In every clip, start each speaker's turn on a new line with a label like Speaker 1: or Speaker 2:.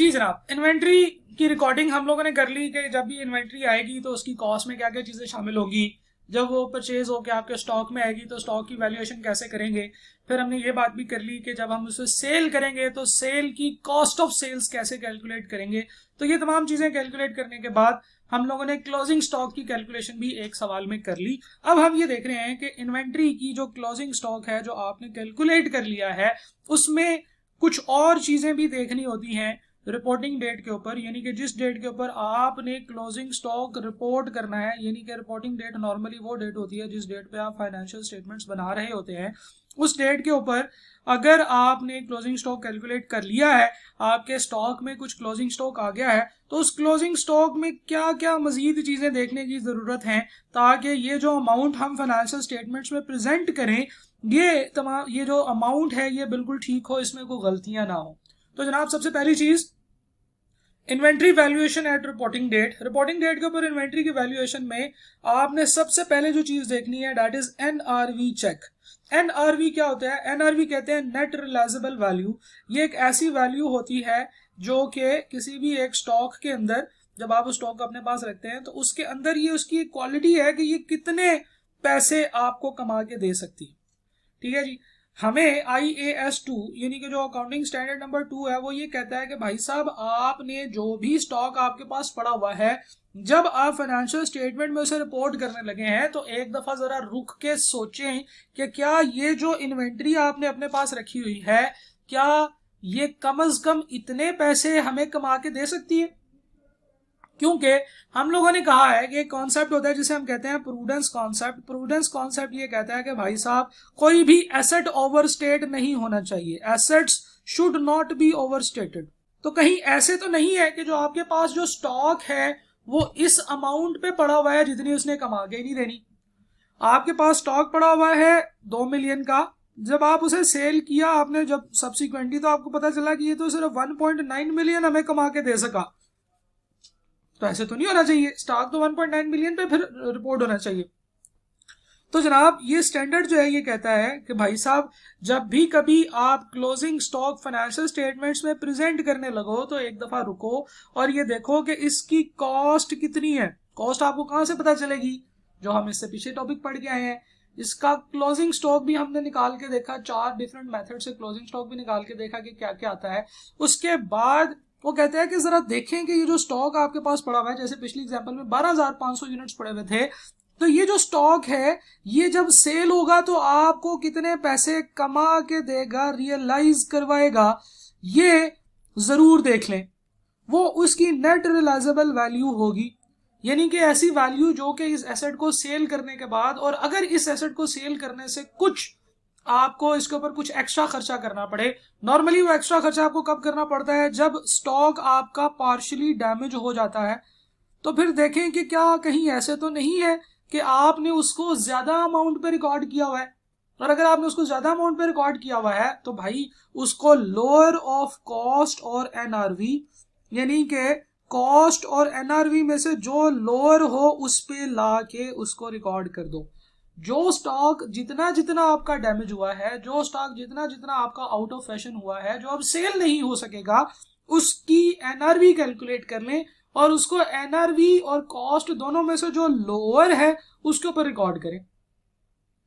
Speaker 1: जी जनाब, इन्वेंट्री की रिकॉर्डिंग हम लोगों ने कर ली कि जब भी इन्वेंट्री आएगी तो उसकी कॉस्ट में क्या क्या चीज़ें शामिल होगी। जब वो परचेज होकर आपके स्टॉक में आएगी तो स्टॉक की वैल्यूएशन कैसे करेंगे। फिर हमने ये बात भी कर ली कि जब हम उसे सेल करेंगे तो सेल की कॉस्ट ऑफ सेल्स कैसे कैलकुलेट करेंगे। तो ये तमाम चीज़ें कैलकुलेट करने के बाद हम लोगों ने क्लोजिंग स्टॉक की कैलकुलेशन भी एक सवाल में कर ली। अब हम ये देख रहे हैं कि इन्वेंट्री की जो क्लोजिंग स्टॉक है जो आपने कैलकुलेट कर लिया है उसमें कुछ और चीज़ें भी देखनी होती हैं रिपोर्टिंग डेट के ऊपर, यानी कि जिस डेट के ऊपर आपने क्लोजिंग स्टॉक रिपोर्ट करना है। यानी कि रिपोर्टिंग डेट नॉर्मली वो डेट होती है जिस डेट पे आप फाइनेंशियल स्टेटमेंट्स बना रहे होते हैं। उस डेट के ऊपर अगर आपने क्लोजिंग स्टॉक कैलकुलेट कर लिया है, आपके स्टॉक में कुछ क्लोजिंग स्टॉक आ गया है, तो उस क्लोजिंग स्टॉक में क्या क्या मजीद चीज़ें देखने की ज़रूरत है ताकि ये जो अमाउंट हम फाइनेंशियल स्टेटमेंट्स में प्रेजेंट करें, ये जो अमाउंट है ये बिल्कुल ठीक हो, इसमें कोई गलतियां ना हो। तो जनाब, सबसे पहली चीज inventory valuation at reporting date. Reporting date के ऊपर इन्वेंट्री की वैल्यूएशन में आपने सबसे पहले जो चीज देखनी है that is NRV check. NRV क्या होता है? एनआरवी कहते हैं नेट रिलाइजेबल वैल्यू। ये एक ऐसी वैल्यू होती है जो कि किसी भी एक स्टॉक के अंदर, जब आप उस स्टॉक को अपने पास रखते हैं तो उसके अंदर ये उसकी क्वालिटी है कि ये कितने पैसे आपको कमा के दे सकती है। ठीक है जी। हमें IAS 2 यानी कि जो अकाउंटिंग स्टैंडर्ड नंबर 2 है वो ये कहता है कि भाई साहब, आपने जो भी स्टॉक आपके पास पड़ा हुआ है, जब आप फाइनेंशियल स्टेटमेंट में उसे रिपोर्ट करने लगे हैं तो एक दफा जरा रुक के सोचें कि क्या ये जो इन्वेंट्री आपने अपने पास रखी हुई है, क्या ये कम अज कम इतने पैसे हमें कमा के दे सकती है। क्योंकि हम लोगों ने कहा है कि एक कॉन्सेप्ट होता है जिसे हम कहते हैं प्रूडेंस कॉन्सेप्ट। प्रूडेंस कॉन्सेप्ट ये कहता है कि भाई साहब, कोई भी एसेट ओवरस्टेट नहीं होना चाहिए। Assets should not be overstated. तो कहीं ऐसे तो नहीं है कि जो आपके पास जो स्टॉक है वो इस अमाउंट पे पड़ा हुआ है जितनी उसने कमा के नहीं देनी। आपके पास स्टॉक पड़ा हुआ है 2 मिलियन का, जब आप उसे सेल किया आपने, जब सब्सिक्वेंटली तो आपको पता चला कि ये तो सिर्फ 1.9 मिलियन हमें कमा के दे सका। तो ऐसे तो नहीं होना चाहिए, स्टॉक तो 1.9 मिलियन पे फिर रिपोर्ट होना चाहिए। तो जनाब, ये स्टैंडर्ड जो है ये कहता है कि भाई साहब, जब भी कभी आप क्लोजिंग स्टॉक फाइनेंशियल स्टेटमेंट्स में प्रेजेंट करने लगो तो एक दफा रुको और ये देखो कि इसकी कॉस्ट कितनी है। कॉस्ट आपको कहां से पता चलेगी? जो हम इससे पीछे टॉपिक पढ़ के आए हैं, इसका क्लोजिंग स्टॉक भी हमने निकाल के देखा, 4 डिफरेंट मेथड से क्लोजिंग स्टॉक भी निकाल के देखा कि क्या क्या आता है। उसके बाद वो कहते हैं कि जरा देखें कि ये जो स्टॉक आपके पास पड़ा हुआ है, जैसे पिछली एग्जांपल में 12,500 यूनिट्स पड़े हुए थे, तो ये जो स्टॉक है ये जब सेल होगा तो आपको कितने पैसे कमा के देगा, रियलाइज करवाएगा, ये जरूर देख लें। वो उसकी नेट रियलाइजेबल वैल्यू होगी, यानी कि ऐसी वैल्यू जो कि इस एसेट को सेल करने के बाद, और अगर इस एसेट को सेल करने से कुछ आपको इसके ऊपर कुछ एक्स्ट्रा खर्चा करना पड़े। नॉर्मली वो एक्स्ट्रा खर्चा आपको कब करना पड़ता है? जब स्टॉक आपका पार्शियली डैमेज हो जाता है। तो फिर देखें कि क्या कहीं ऐसे तो नहीं है कि आपने उसको ज्यादा अमाउंट पे रिकॉर्ड किया हुआ है, और अगर आपने उसको ज्यादा अमाउंट पे रिकॉर्ड किया हुआ है तो भाई उसको लोअर ऑफ कॉस्ट और एनआरवी, यानी कि कॉस्ट और एनआरवी में से जो लोअर हो उस पे ला के उसको रिकॉर्ड कर दो। जो स्टॉक जितना जितना आपका डैमेज हुआ है, जो स्टॉक जितना जितना आपका आउट ऑफ फैशन हुआ है, जो अब सेल नहीं हो सकेगा, उसकी एनआरवी कैलकुलेट कर लें और उसको एनआरवी और कॉस्ट दोनों में से जो लोअर है उसके ऊपर रिकॉर्ड करें।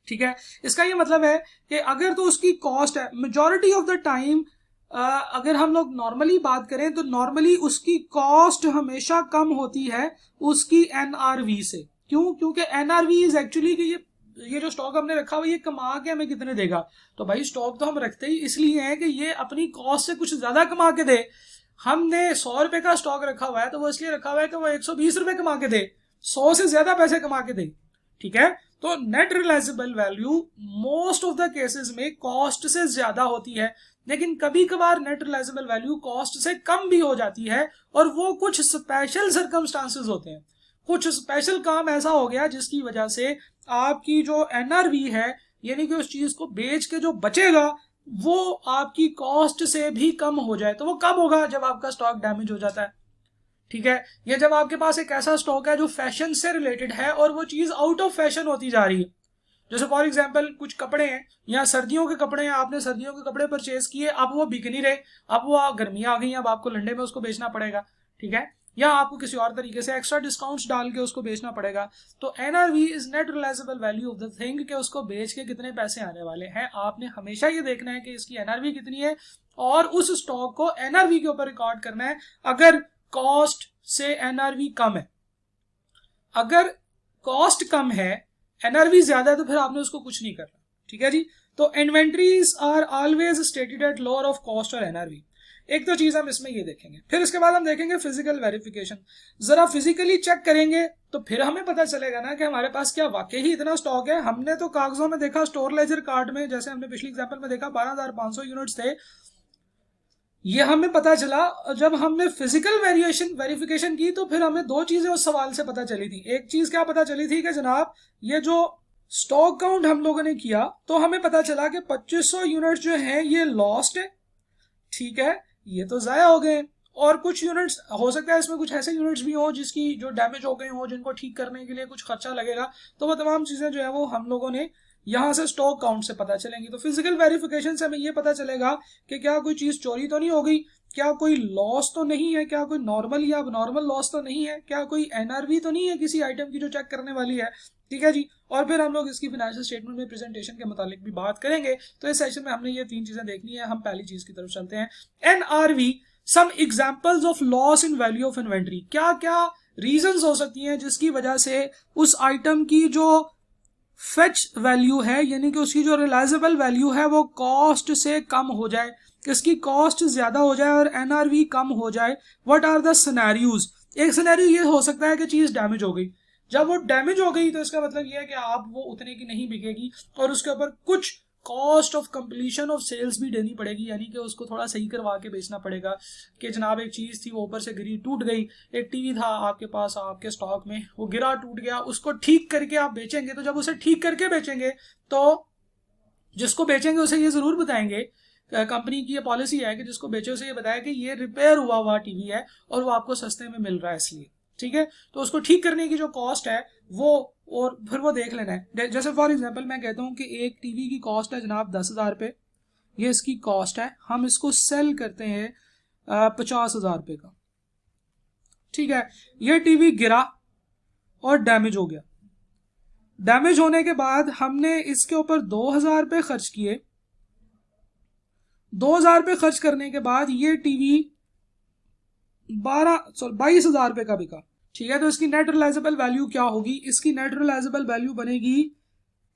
Speaker 1: ठीक है, इसका ये मतलब है कि अगर तो उसकी कॉस्ट है, मेजॉरिटी ऑफ द टाइम अगर हम लोग नॉर्मली बात करें तो नॉर्मली उसकी कॉस्ट हमेशा कम होती है उसकी एनआरवी से। क्यों? क्योंकि एनआरवी इज एक्चुअली कि ये जो स्टॉक हमने रखा हुआ ये कमा के हमें कितने देगा। तो भाई स्टॉक तो हम रखते ही इसलिए है कि ये अपनी कॉस्ट से कुछ ज्यादा कमा के दे। हमने 100 रुपए का स्टॉक रखा हुआ है तो वो इसलिए रखा हुआ है कि वो 120 रुपए कमा के दे, 100 से ज्यादा पैसे कमा के दे। ठीक है, तो net realisable value most of the cases में कॉस्ट से ज्यादा होती है, लेकिन कभी कभार नेट रियलाइजेबल वैल्यू कॉस्ट से कम भी हो जाती है, और वो कुछ स्पेशल सर्कमस्टांसेस होते हैं। कुछ स्पेशल काम ऐसा हो गया जिसकी वजह से आपकी जो एनआरवी है, यानी कि उस चीज को बेच के जो बचेगा वो आपकी कॉस्ट से भी कम हो जाए। तो वो कब होगा? जब आपका स्टॉक डैमेज हो जाता है। ठीक है, या जब आपके पास एक ऐसा स्टॉक है जो फैशन से रिलेटेड है और वो चीज आउट ऑफ फैशन होती जा रही है। जैसे फॉर एग्जांपल कुछ कपड़े हैं या सर्दियों के कपड़े हैं, आपने सर्दियों के कपड़े परचेज किए, अब वो बिक नहीं रहे, अब वो गर्मी आ गई, अब आपको लंडे में उसको बेचना पड़ेगा, ठीक है, या आपको किसी और तरीके से एक्स्ट्रा डिस्काउंट्स डाल के उसको बेचना पड़ेगा। तो NRV is net realisable value of the thing, कि उसको बेच के कितने पैसे आने वाले हैं। आपने हमेशा ये देखना है कि इसकी एनआरवी कितनी है और उस स्टॉक को एनआरवी के ऊपर रिकॉर्ड करना है। अगर कॉस्ट से एनआरवी कम है, अगर कॉस्ट कम है, एनआरवी ज्यादा है, तो फिर आपने उसको कुछ नहीं करना, ठीक है जी। तो inventories are always stated at lower of cost और एनआरवी। एक तो चीज हम इसमें ये देखेंगे, फिर इसके बाद हम देखेंगे फिजिकल वेरिफिकेशन। जरा फिजिकली चेक करेंगे तो फिर हमें पता चलेगा ना कि हमारे पास क्या वाकई ही इतना स्टॉक है। हमने तो कागजों में देखा, स्टोर लेजर कार्ड में, जैसे हमने पिछली एग्जांपल में देखा 12,500 यूनिट्स थे, ये हमें पता चला। जब हमने फिजिकल वेरिफिकेशन की तो फिर हमें दो चीजें उस सवाल से पता चली थी। एक चीज क्या पता चली थी कि जनाब ये जो स्टॉक काउंट हम लोगों ने किया तो हमें पता चला कि 2500 यूनिट्स जो हैं ये लॉस्ट है, ठीक है, ये तो जाया हो गए। और कुछ यूनिट्स हो सकता है इसमें कुछ ऐसे यूनिट्स भी हो जिसकी जो डैमेज हो गए हो, जिनको ठीक करने के लिए कुछ खर्चा लगेगा। तो वो तमाम चीजें जो है वो हम लोगों ने यहां से स्टॉक काउंट से पता चलेंगी। तो फिजिकल वेरिफिकेशन से हमें ये पता चलेगा कि क्या कोई चीज चोरी तो नहीं हो गई, क्या कोई लॉस तो नहीं है, क्या कोई नॉर्मल या नॉर्मल लॉस तो नहीं है, क्या कोई एनआरवी तो नहीं है किसी आइटम की जो चेक करने वाली है, ठीक है जी। और फिर हम लोग इसकी फाइनेंशियल स्टेटमेंट में प्रेजेंटेशन के मुतालिक भी बात करेंगे। तो इस सेशन में हमने ये तीन चीजें देखनी है। हम पहली चीज की तरफ चलते हैं, NRV, some examples of loss in value of inventory. क्या क्या रीजंस हो सकती हैं जिसकी वजह से उस आइटम की जो फेच वैल्यू है, यानी कि उसकी जो रिलाइजेबल वैल्यू है, वो कॉस्ट से कम हो जाए, इसकी कॉस्ट ज्यादा हो जाए और एनआरवी कम हो जाए। What are the scenarios? एक सिनेरियो ये हो सकता है कि चीज डैमेज हो गई। जब वो डैमेज हो गई तो इसका मतलब ये है कि आप वो उतने की नहीं बिकेगी और उसके ऊपर कुछ cost of completion of sales भी देनी पड़ेगी, यानी कि उसको थोड़ा सही करवा के बेचना पड़ेगा कि जनाब एक चीज थी वो ऊपर से गिरी, टूट गई, एक टीवी था आपके पास आपके स्टॉक में, वो गिरा, टूट गया, उसको ठीक करके आप बेचेंगे। तो जब उसे ठीक करके बेचेंगे तो जिसको बेचेंगे उसे ये जरूर बताएंगे, कंपनी की ये पॉलिसी है कि जिसको बेचे उसे ये बताया कि ये रिपेयर हुआ हुआ टीवी है और वो आपको सस्ते में मिल रहा है इसलिए, ठीक है। तो उसको ठीक करने की जो कॉस्ट है वो, और फिर वो देख लेना है। जैसे फॉर एग्जांपल मैं कहता हूँ कि एक टीवी की कॉस्ट है जनाब 10,000 रुपये, ये इसकी कॉस्ट है, हम इसको सेल करते हैं 50,000 रुपये का, ठीक है। ये टीवी गिरा और डैमेज हो गया, डैमेज होने के बाद हमने इसके ऊपर 2,000 रुपये खर्च किए। 2,000 रुपये खर्च करने के बाद ये टीवी 22,000 रुपये का बिका, ठीक है। तो इसकी नेट रियलाइजेबल वैल्यू क्या होगी? इसकी नेट रियलाइजेबल वैल्यू बनेगी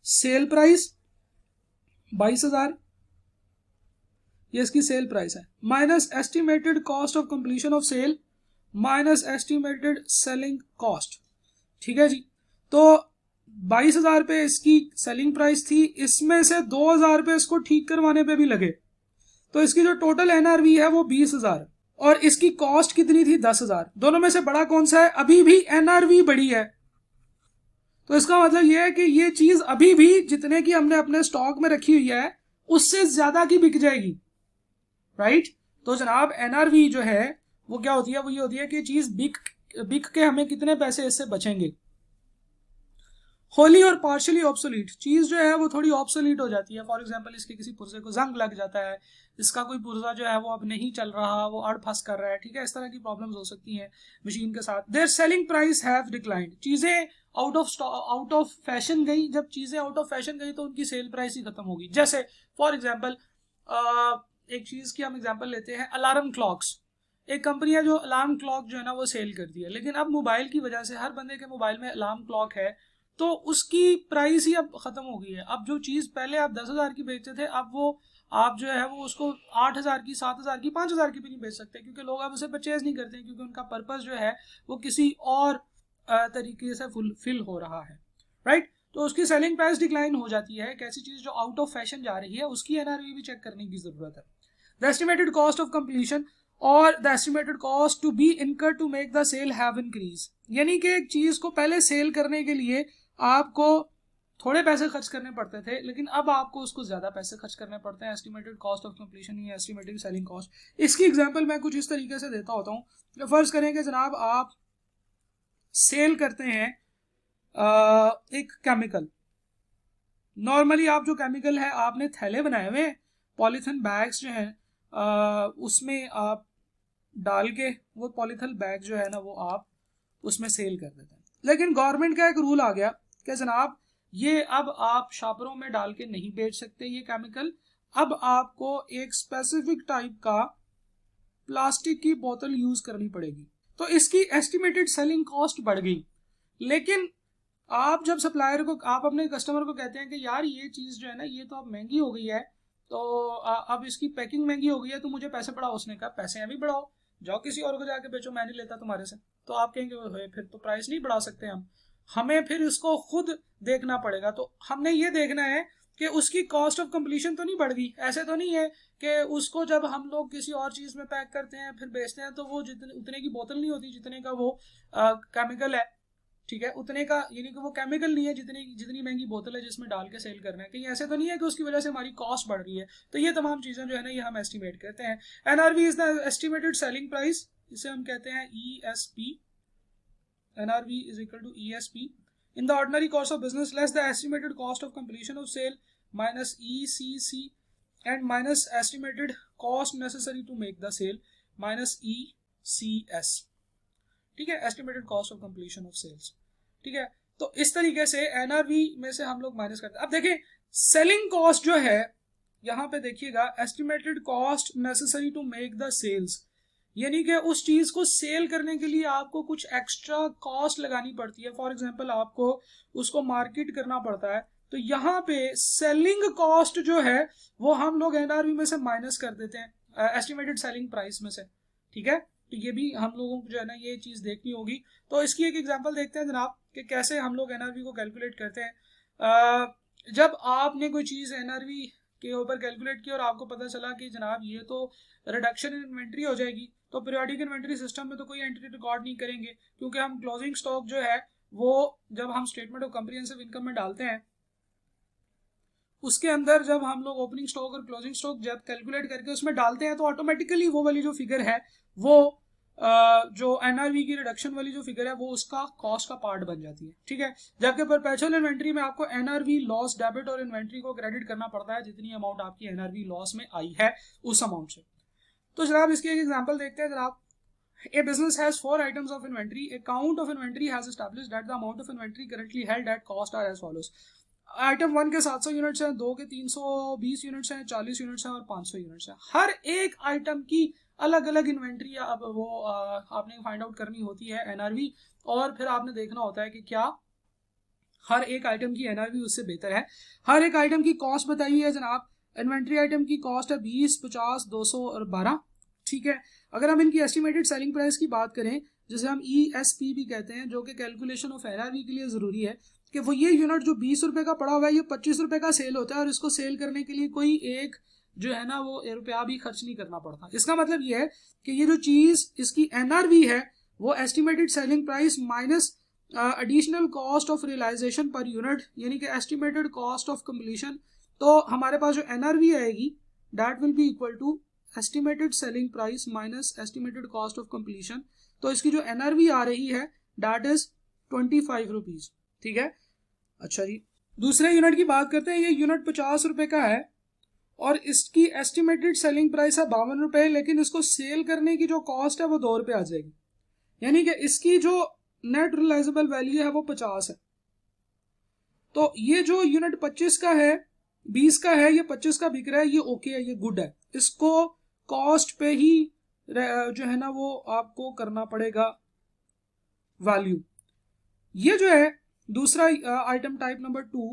Speaker 1: सेल प्राइस 22,000, ये इसकी सेल प्राइस है, minus estimated cost of completion of sale minus estimated selling cost, ठीक है जी। तो 22,000 रुपये इसकी सेलिंग प्राइस थी, इसमें से 2,000 रुपये इसको ठीक करवाने पे भी लगे, तो इसकी जो टोटल एनआरवी है वो 20,000 और इसकी कॉस्ट कितनी थी 10,000। दोनों में से बड़ा कौन सा है? अभी भी एनआरवी बड़ी है। तो इसका मतलब यह है कि ये चीज अभी भी जितने की हमने अपने स्टॉक में रखी हुई है उससे ज्यादा की बिक जाएगी, राइट। तो जनाब एनआरवी जो है वो क्या होती है? वो ये होती है कि चीज बिक के हमें कितने पैसे इससे बचेंगे। होली और पार्शियली ऑब्सोलीट, चीज जो है वो थोड़ी ऑब्सोलीट हो जाती है। फॉर एग्जांपल इसके किसी पुर्जे को जंग लग जाता है, इसका कोई पुर्जा जो है वो अब नहीं चल रहा, वो अड़ फंस कर रहा है, ठीक है। इस तरह की प्रॉब्लम्स हो सकती हैं मशीन के साथ। Their selling price have declined, चीजें आउट ऑफ फैशन गई। जब चीजें आउट ऑफ फैशन गई तो उनकी सेल प्राइस ही खत्म होगी। जैसे फॉर एग्जाम्पल एक चीज की हम एग्जाम्पल लेते हैं, अलार्म क्लॉक्स। एक कंपनी है जो अलार्म क्लॉक जो है ना वो सेल कर दी है, लेकिन अब मोबाइल की वजह से हर बंदे के मोबाइल में अलार्म क्लॉक है, तो उसकी प्राइस ही अब खत्म हो गई है। अब जो चीज पहले आप 10,000 की बेचते थे, अब वो आप जो है वो उसको 8,000 की, 7,000 की, 5,000 की भी नहीं बेच सकते, क्योंकि लोग अब उसे परचेज नहीं करते, क्योंकि उनका पर्पस जो है वो किसी और तरीके से फुलफिल हो रहा है, राइट। तो उसकी सेलिंग प्राइस डिक्लाइन हो जाती है। एक ऐसी चीज जो आउट ऑफ फैशन जा रही है उसकी एनआरवी भी चेक करने की जरूरत है। The estimated cost of completion और the estimated cost to be incur to make the sale have increase, यानी कि एक चीज को पहले सेल करने के लिए आपको थोड़े पैसे खर्च करने पड़ते थे, लेकिन अब आपको उसको ज्यादा पैसे खर्च करने पड़ते हैं। एस्टिमेटेड कॉस्ट ऑफ कंप्लीशन या एस्टिमेटेड सेलिंग कॉस्ट। इसकी एग्जांपल मैं कुछ इस तरीके से देता होता हूँ। फर्ज करें कि जनाब आप सेल करते हैं एक केमिकल, नॉर्मली आप जो केमिकल है आपने थैले बनाए हुए, पॉलीथिन बैग्स जो हैं उसमें आप डाल के वो पॉलीथिन बैग जो है ना वो आप उसमें सेल कर देते हैं। लेकिन गवर्नमेंट का एक रूल आ गया कि जनाब ये अब आप शापरों में डाल के नहीं बेच सकते ये केमिकल, अब आपको एक स्पेसिफिक टाइप का प्लास्टिक की बोतल यूज करनी पड़ेगी। तो इसकी एस्टिमेटेड सेलिंग कॉस्ट बढ़ गई। लेकिन आप जब सप्लायर को, आप अपने कस्टमर को कहते हैं कि यार ये चीज जो है ना ये तो अब महंगी हो गई है, तो अब इसकी पैकिंग महंगी हो गई है, तो मुझे पैसे बढ़ाओ। उसने कहा पैसे अभी बढ़ाओ, जाओ किसी और को जाके बेचो, मैं नहीं लेता तुम्हारे से। तो आप कहेंगे फिर तो प्राइस नहीं बढ़ा सकते हम, हमें फिर इसको खुद देखना पड़ेगा। तो हमने ये देखना है कि उसकी कॉस्ट ऑफ कंप्लीशन तो नहीं बढ़ गई। ऐसे तो नहीं है कि उसको जब हम लोग किसी और चीज में पैक करते हैं फिर बेचते हैं तो वो जितने उतने की बोतल नहीं होती जितने का वो केमिकल है, ठीक है, उतने का, यानी कि वो केमिकल नहीं है जितनी जितनी महंगी बोतल है जिसमें डाल के सेल करना है। कहीं ऐसे तो नहीं है कि उसकी वजह से हमारी कॉस्ट बढ़ रही है। तो ये तमाम चीजें जो है ना ये हम एस्टिमेट करते हैं। NRV is the estimated selling price, इसे हम कहते हैं ESP। NRV is equal to ESP in the ordinary course of business less the estimated cost of completion of sale minus ECC and minus estimated cost necessary to make the sale minus ECS, ठीक है, estimated cost of completion of sales. ठीक है, तो इस तरीके से NRV में से हम लोग माइनस करते हैं। अब देखिए सेलिंग कॉस्ट जो है यहां पे देखिएगा, estimated cost necessary to make the sales, यानी कि उस चीज को सेल करने के लिए आपको कुछ एक्स्ट्रा कॉस्ट लगानी पड़ती है। फॉर एग्जांपल आपको उसको मार्केट करना पड़ता है, तो यहाँ पे सेलिंग कॉस्ट जो है वो हम लोग एनआरवी में से माइनस कर देते हैं एस्टिमेटेड सेलिंग प्राइस में से। ठीक है, तो ये भी हम लोगों को जो है ना ये चीज देखनी होगी। तो इसकी एक एग्जांपल देखते हैं जनाब कि कैसे हम लोग एनआरवी को कैलकुलेट करते हैं। जब आपने कोई चीज एनआरवी के ऊपर कैलकुलेट की और आपको पता चला कि जनाब ये तो रिडक्शन इन इन्वेंट्री हो जाएगी, तो पीरियोडिक इन्वेंट्री सिस्टम में तो कोई एंट्री रिकॉर्ड नहीं करेंगे, क्योंकि हम क्लोजिंग स्टॉक जो है वो जब हम स्टेटमेंट ऑफ कम्प्रिहेंसिव इनकम में डालते हैं उसके अंदर जब हम लोग ओपनिंग स्टॉक और क्लोजिंग स्टॉक जब कैलकुलेट करके उसमें डालते हैं तो ऑटोमेटिकली वो वाली जो फिगर है वो जो एनआरवी की रिडक्शन वाली जो फिगर है वो उसका कॉस्ट का पार्ट बन जाती है। ठीक है, जबकि परपेचुअल इन्वेंट्री में आपको एनआरवी लॉस डेबिट और इन्वेंट्री को क्रेडिट करना पड़ता है जितनी अमाउंट आपकी एनआरवी लॉस में आई है उस अमाउंट से। तो जनाब इसकी एक एग्जांपल देखते हैं जनाब। A business has 4 items of inventory. A count of inventory has established that the amount of inventory currently held at cost are as follows. Item 1 के 700 यूनिट्स हैं, 2 के 320 यूनिट्स हैं, 40 यूनिट्स हैं और 500 यूनिट्स हैं। हर एक आइटम की अलग अलग इन्वेंट्री अब वो आपने फाइंड आउट करनी होती है एनआरवी, और फिर आपने देखना होता है कि क्या हर एक आइटम की एनआरवी उससे बेहतर है। हर एक आइटम की कॉस्ट बताई हुई है जनाब। इन्वेंट्री आइटम की कॉस्ट है 20, 50, 200 और 12। ठीक है, अगर हम इनकी एस्टिमेटेड सेलिंग प्राइस की बात करें जिसे हम ESP भी कहते हैं, जो कि कैलकुलेशन ऑफ एनआरवी के लिए जरूरी है, कि वो ये यूनिट जो 20 रुपए का पड़ा हुआ है ये 25 रुपए का सेल होता है और इसको सेल करने के लिए कोई एक जो है ना वो रुपया भी खर्च नहीं करना पड़ता। इसका मतलब ये है कि ये जो चीज इसकी एनआरवी है वो estimated selling price minus additional cost of realisation per unit, यानी कि एस्टिमेटेड कॉस्ट ऑफ कंप्लीशन। तो हमारे पास जो एनआरवी आएगी that will be equal to estimated selling price minus estimated cost of completion. तो इसकी जो एनआरवी आ रही है दैट इज 25 रुपीज। ठीक है, अच्छा जी, दूसरे यूनिट की बात करते हैं। ये यूनिट 50 रुपए का है और इसकी एस्टिमेटेड सेलिंग प्राइस है 52 रुपए, लेकिन इसको सेल करने की जो कॉस्ट है वो 2 रुपए आ जाएगी, यानी कि इसकी जो नेट रियलाइजेबल वैल्यू है वो 50 है। तो ये जो यूनिट 25 का है, 20 का है, ये 25 का बिक रहा है, ये ओके है, ये गुड है। इसको कॉस्ट पे ही जो है ना वो आपको करना पड़ेगा वैल्यू। ये जो है दूसरा आइटम टाइप नंबर 2,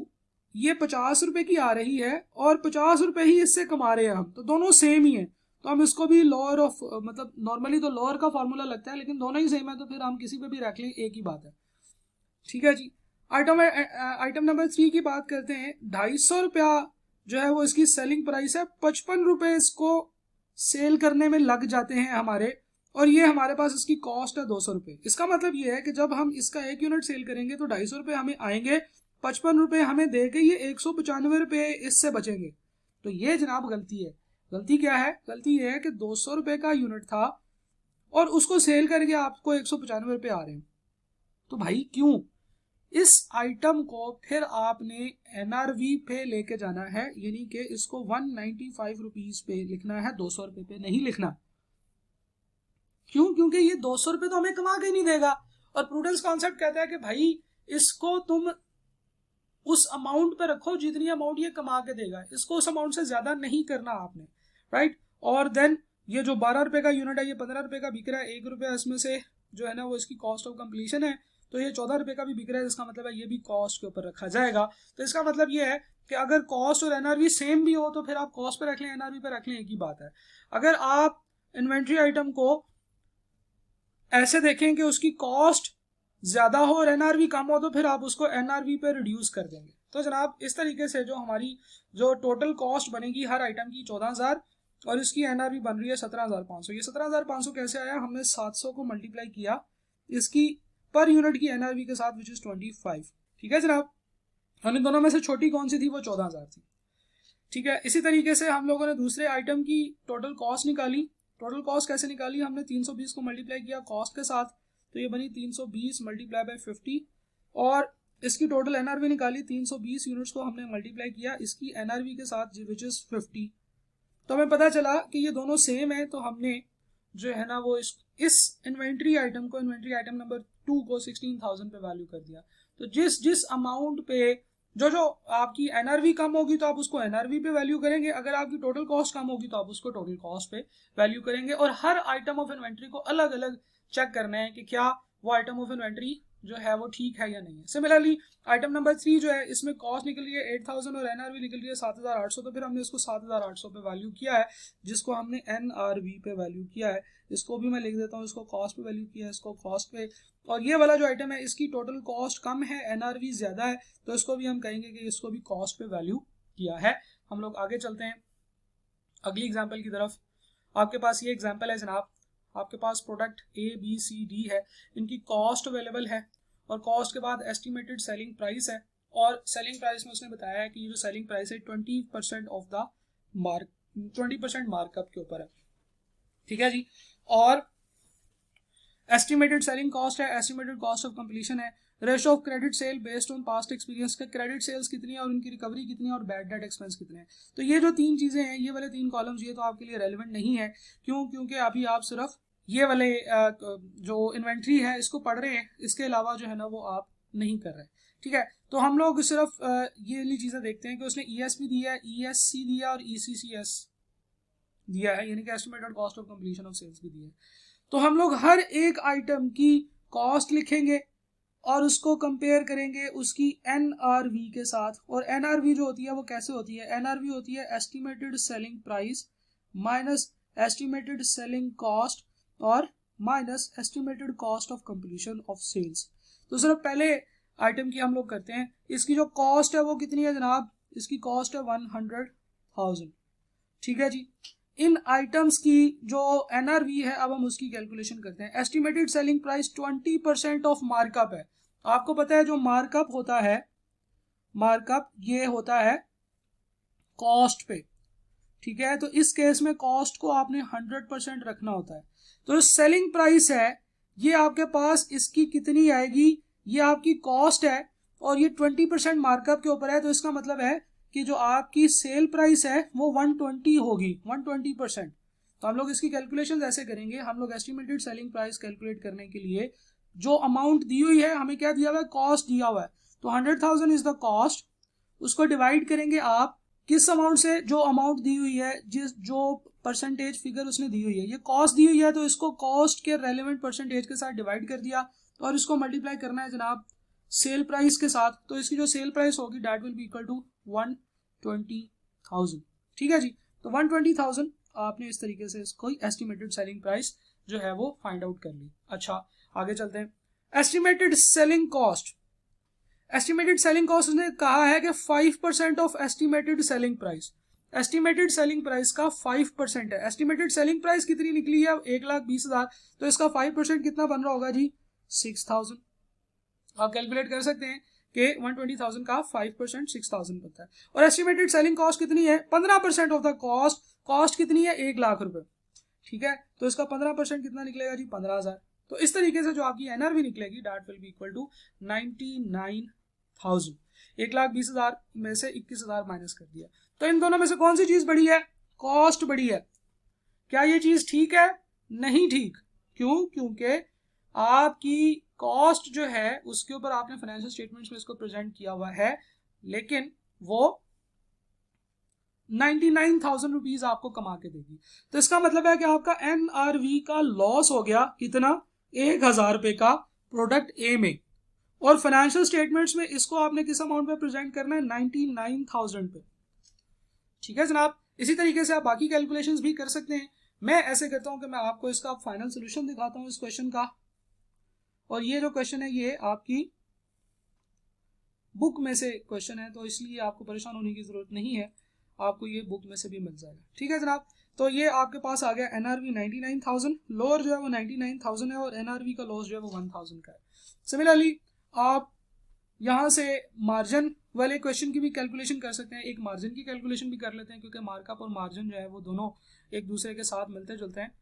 Speaker 1: ये 50 रुपए की आ रही है और 50 रुपए ही इससे कमा रहे हैं हम, तो दोनों सेम ही है। तो हम इसको भी लोअर ऑफ, मतलब नॉर्मली तो लोअर का फॉर्मूला लगता है, लेकिन दोनों ही सेम है तो फिर हम किसी पे भी रख लें एक ही बात है। ठीक है जी, आइटम नंबर 3 की बात करते हैं। 250 रुपया जो है वो इसकी सेलिंग प्राइस है, 55 रुपए इसको सेल करने में लग जाते हैं हमारे, और ये हमारे पास इसकी कॉस्ट है 200 रुपए। इसका मतलब ये है कि जब हम इसका एक यूनिट सेल करेंगे तो 250 रुपए हमें आएंगे, 55 रुपए हमें दे के ये 195 रुपए इससे बचेंगे। तो ये जनाब गलती है। गलती क्या है? गलती ये है कि 200 रुपए का यूनिट था और उसको सेल करके आपको 195 रुपए आ रहे हैं। तो भाई क्यों? इस आइटम को फिर आपने एनआरवी पे लेके जाना है, यानी कि इसको 195 रुपीज पे लिखना है, 200 रुपए पे नहीं लिखना। क्यों? क्योंकि ये 200 रुपए तो हमें कमा के नहीं देगा, और प्रूडेंस कॉन्सेप्ट कहता है कि भाई इसको तुम उस अमाउंट पे रखो जितनी अमाउंट ये कमा के देगा, इसको उस अमाउंट से ज्यादा नहीं करना आपने, राइट। और देन ये जो 12 रुपए का यूनिट है ये 15 रुपए का बिक रहा है, 1 रुपया इसमें से जो है ना वो इसकी कॉस्ट ऑफ कंप्लीशन है, तो ये 14 रुपए का भी बिक रहा है, इसका मतलब है ये भी कॉस्ट के ऊपर रखा जाएगा। तो इसका मतलब ये है कि अगर कॉस्ट और एनआरवी सेम भी हो तो फिर आप कॉस्ट पे रख लें, एनआरवी पे रख लें, एक ही बात है। अगर आप इन्वेंट्री आइटम को ऐसे देखें कि उसकी कॉस्ट ज्यादा हो और एनआरवी कम हो तो फिर आप उसको एनआरवी पे रिड्यूस कर देंगे। तो जनाब इस तरीके से जो हमारी जो टोटल कॉस्ट बनेगी हर आइटम की 14,000 और इसकी एनआरवी बन रही है 17,500। ये 17,500 कैसे आया? हमने 700 को मल्टीप्लाई किया इसकी पर यूनिट की एनआरवी के साथ, विच इज 25। ठीक है जनाब, हम इन दोनों में से छोटी कौन सी थी? वो 14,000 थी। ठीक है, इसी तरीके से हम लोगों ने दूसरे आइटम की टोटल कॉस्ट निकाली। टोटल कॉस्ट कैसे निकाली? हमने 320 को मल्टीप्लाई किया कॉस्ट के साथ, तो ये बनी 320 मल्टीप्लाई बाय 50, और इसकी टोटल एनआरवी निकाली, 320 यूनिट्स को हमने मल्टीप्लाई किया इसकी एनआरवी के साथ विच इज 50। तो हमें पता चला कि ये दोनों सेम है, तो हमने जो है ना वो इस इन्वेंट्री आइटम को, इन्वेंट्री आइटम नंबर 2 को 16,000 पे वैल्यू कर दिया। तो जिस अमाउंट पे जो आपकी एनआरवी कम होगी तो आप उसको एनआरवी पे वैल्यू करेंगे, अगर आपकी टोटल कॉस्ट कम होगी तो आप उसको टोटल कॉस्ट पे वैल्यू करेंगे। और हर आइटम ऑफ इन्वेंट्री को अलग अलग चेक करना है कि क्या वो आइटम ऑफ इन्वेंट्री जो है वो ठीक है या नहीं है। सिमिलरली आइटम नंबर 3 जो है, इसमें कॉस्ट निकल रही है 8,000 और एनआरवी निकल रही है 7,800, तो फिर हमने इसको 7,800 पे वैल्यू किया है, जिसको हमने एनआरवी पे वैल्यू किया है। इसको भी मैं लिख देता हूँ, इसको कॉस्ट पे वैल्यू किया है, इसको कॉस्ट पे। और ये वाला जो आइटम है इसकी टोटल कॉस्ट कम है, एनआरवी ज्यादा है, तो इसको भी हम कहेंगे कि इसको भी कॉस्ट पे वैल्यू किया है। हम लोग आगे चलते हैं अगली एग्जाम्पल की तरफ। आपके पास ये एग्जाम्पल है जनाब, आपके पास product A B C D है, इनकी कॉस्ट अवेलेबल है और कॉस्ट के बाद एस्टिमेटेड सेलिंग प्राइस है, और सेलिंग प्राइस में उसने बताया है कि ये जो सेलिंग प्राइस है 20% ऑफ द मार्क 20% मार्कअप के ऊपर है। ठीक है जी, और एस्टिमेटेड सेलिंग कॉस्ट है, एस्टिमेटेड कॉस्ट ऑफ कंप्लीशन है, ratio of credit sale based on past experience का क्रेडिट सेल्स कितनी है और उनकी रिकवरी कितनी है, और बैड डेट एक्सपेंस कितने हैं। तो ये जो 3 चीजें हैं, ये वाले 3 कॉलम्स, ये तो आपके लिए रेलिवेंट नहीं है। क्यों? क्योंकि अभी आप सिर्फ ये वाले जो इन्वेंट्री है इसको पढ़ रहे हैं, इसके अलावा जो है ना वो आप नहीं कर रहे। ठीक है, तो हम लोग सिर्फ ये वाली चीजें देखते हैं कि उसने ईएसपी दिया है, ईएससी दिया और ईसीसीएस दिया है, यानी कि estimated cost of completion of sales भी दिया है। तो हम लोग हर एक आइटम की कॉस्ट लिखेंगे और उसको कंपेयर करेंगे उसकी एनआरवी के साथ। और एनआरवी जो होती है वो कैसे होती है? एनआरवी होती है estimated selling price minus estimated selling cost और minus estimated cost of completion of sales. तो सिर्फ पहले आइटम की हम लोग करते हैं। इसकी जो कॉस्ट है वो कितनी है जनाब? इसकी कॉस्ट है 100,000। ठीक है जी, इन आइटम्स की जो एनआरवी है अब हम उसकी कैलकुलेशन करते हैं। Estimated selling price 20% of markup है। आपको पता है जो मार्कअप होता है, मार्कअप ये होता है कॉस्ट पे। ठीक है, तो इस केस में कॉस्ट को आपने 100% रखना होता है। तो सेलिंग प्राइस है ये आपके पास, इसकी कितनी आएगी? ये आपकी कॉस्ट है और ये 20% मार्कअप के ऊपर है, तो इसका मतलब है कि जो आपकी सेल प्राइस है वो 120 होगी, 120%। तो हम लोग इसकी कैलकुलेशन ऐसे करेंगे। हम लोग एस्टिमेटेड सेलिंग प्राइस कैलकुलेट करने के लिए जो अमाउंट दी हुई है, हमें क्या दिया हुआ है? कॉस्ट दिया हुआ है। तो 100,000 इज द कॉस्ट, उसको डिवाइड करेंगे आप किस अमाउंट से? जो अमाउंट दी हुई है, जो परसेंटेज फिगर उसने दी हुई है, ये कॉस्ट दी हुई है तो इसको कॉस्ट के रेलेवेंट परसेंटेज के साथ डिवाइड कर दिया और इसको मल्टीप्लाई करना है जनाब सेल प्राइस के साथ। तो इसकी जो सेल प्राइस होगी that will be equal to 120,000। ठीक है जी, तो 120,000 आपने इस तरीके से इसको एस्टिमेटेड सेलिंग प्राइस जो है वो फाइंड आउट कर ली। अच्छा आगे चलते हैं। Estimated selling cost, estimated selling cost उसने कहा है कि 5% of estimated selling price. Estimated selling price का 5% है। एस्टिमेटेड सेलिंग प्राइस कितनी निकली है? 1,20,000, तो इसका 5% कितना बन रहा होगा जी? 6,000। आप कैलकुलेट कर सकते हैं कि 120,000 का 5% 6,000 बनता है। और एस्टिमेटेड सेलिंग कॉस्ट कितनी है? 15% ऑफ द कॉस्ट। कॉस्ट कितनी है? 1,00,000 रुपए। ठीक है, तो इसका 15% कितना निकलेगा जी? 15,000। तो इस तरीके से जो आपकी एनआरवी निकलेगी that will be equal to 99,000। 1,20,000 में से 21,000 माइनस कर दिया। तो इन दोनों में से कौन सी चीज बड़ी है? कॉस्ट बड़ी है। क्या ये चीज ठीक है? नहीं ठीक। क्यों? क्योंकि आपकी कॉस्ट जो है उसके ऊपर आपने फाइनेंशियल स्टेटमेंट्स में इसको प्रेजेंट किया हुआ है, लेकिन वो 99,000 रुपीज आपको कमा के देगी। तो इसका मतलब है कि आपका एनआरवी का लॉस हो गया कितना? 1,000 रुपए का प्रोडक्ट ए में, और फाइनेंशियल स्टेटमेंट्स में इसको आपने किस अमाउंट पे प्रेजेंट करना है? 99,000 पे। ठीक है जनाब। इसी तरीके से आप बाकी कैलकुलेशंस भी कर सकते हैं। मैं ऐसे करता हूं कि मैं आपको इसका फाइनल सोल्यूशन दिखाता हूं इस क्वेश्चन का, और ये जो क्वेश्चन है ये आपकी बुक में से क्वेश्चन है, तो इसलिए आपको परेशान होने की जरूरत नहीं है, आपको ये बुक में से भी मिल जाएगा। ठीक है जनाब। तो ये आपके पास आ गया एनआरवी 99,000, लोअर जो है वो 99,000 है, और एनआरवी का लॉस जो है वो 1,000 का है। सिमिलरली आप यहाँ से मार्जिन वाले क्वेश्चन की भी कैलकुलेशन कर सकते हैं। एक मार्जिन की कैलकुलेशन भी कर लेते हैं, क्योंकि मार्कअप और मार्जिन जो है वो दोनों एक दूसरे के साथ मिलते जुलते हैं।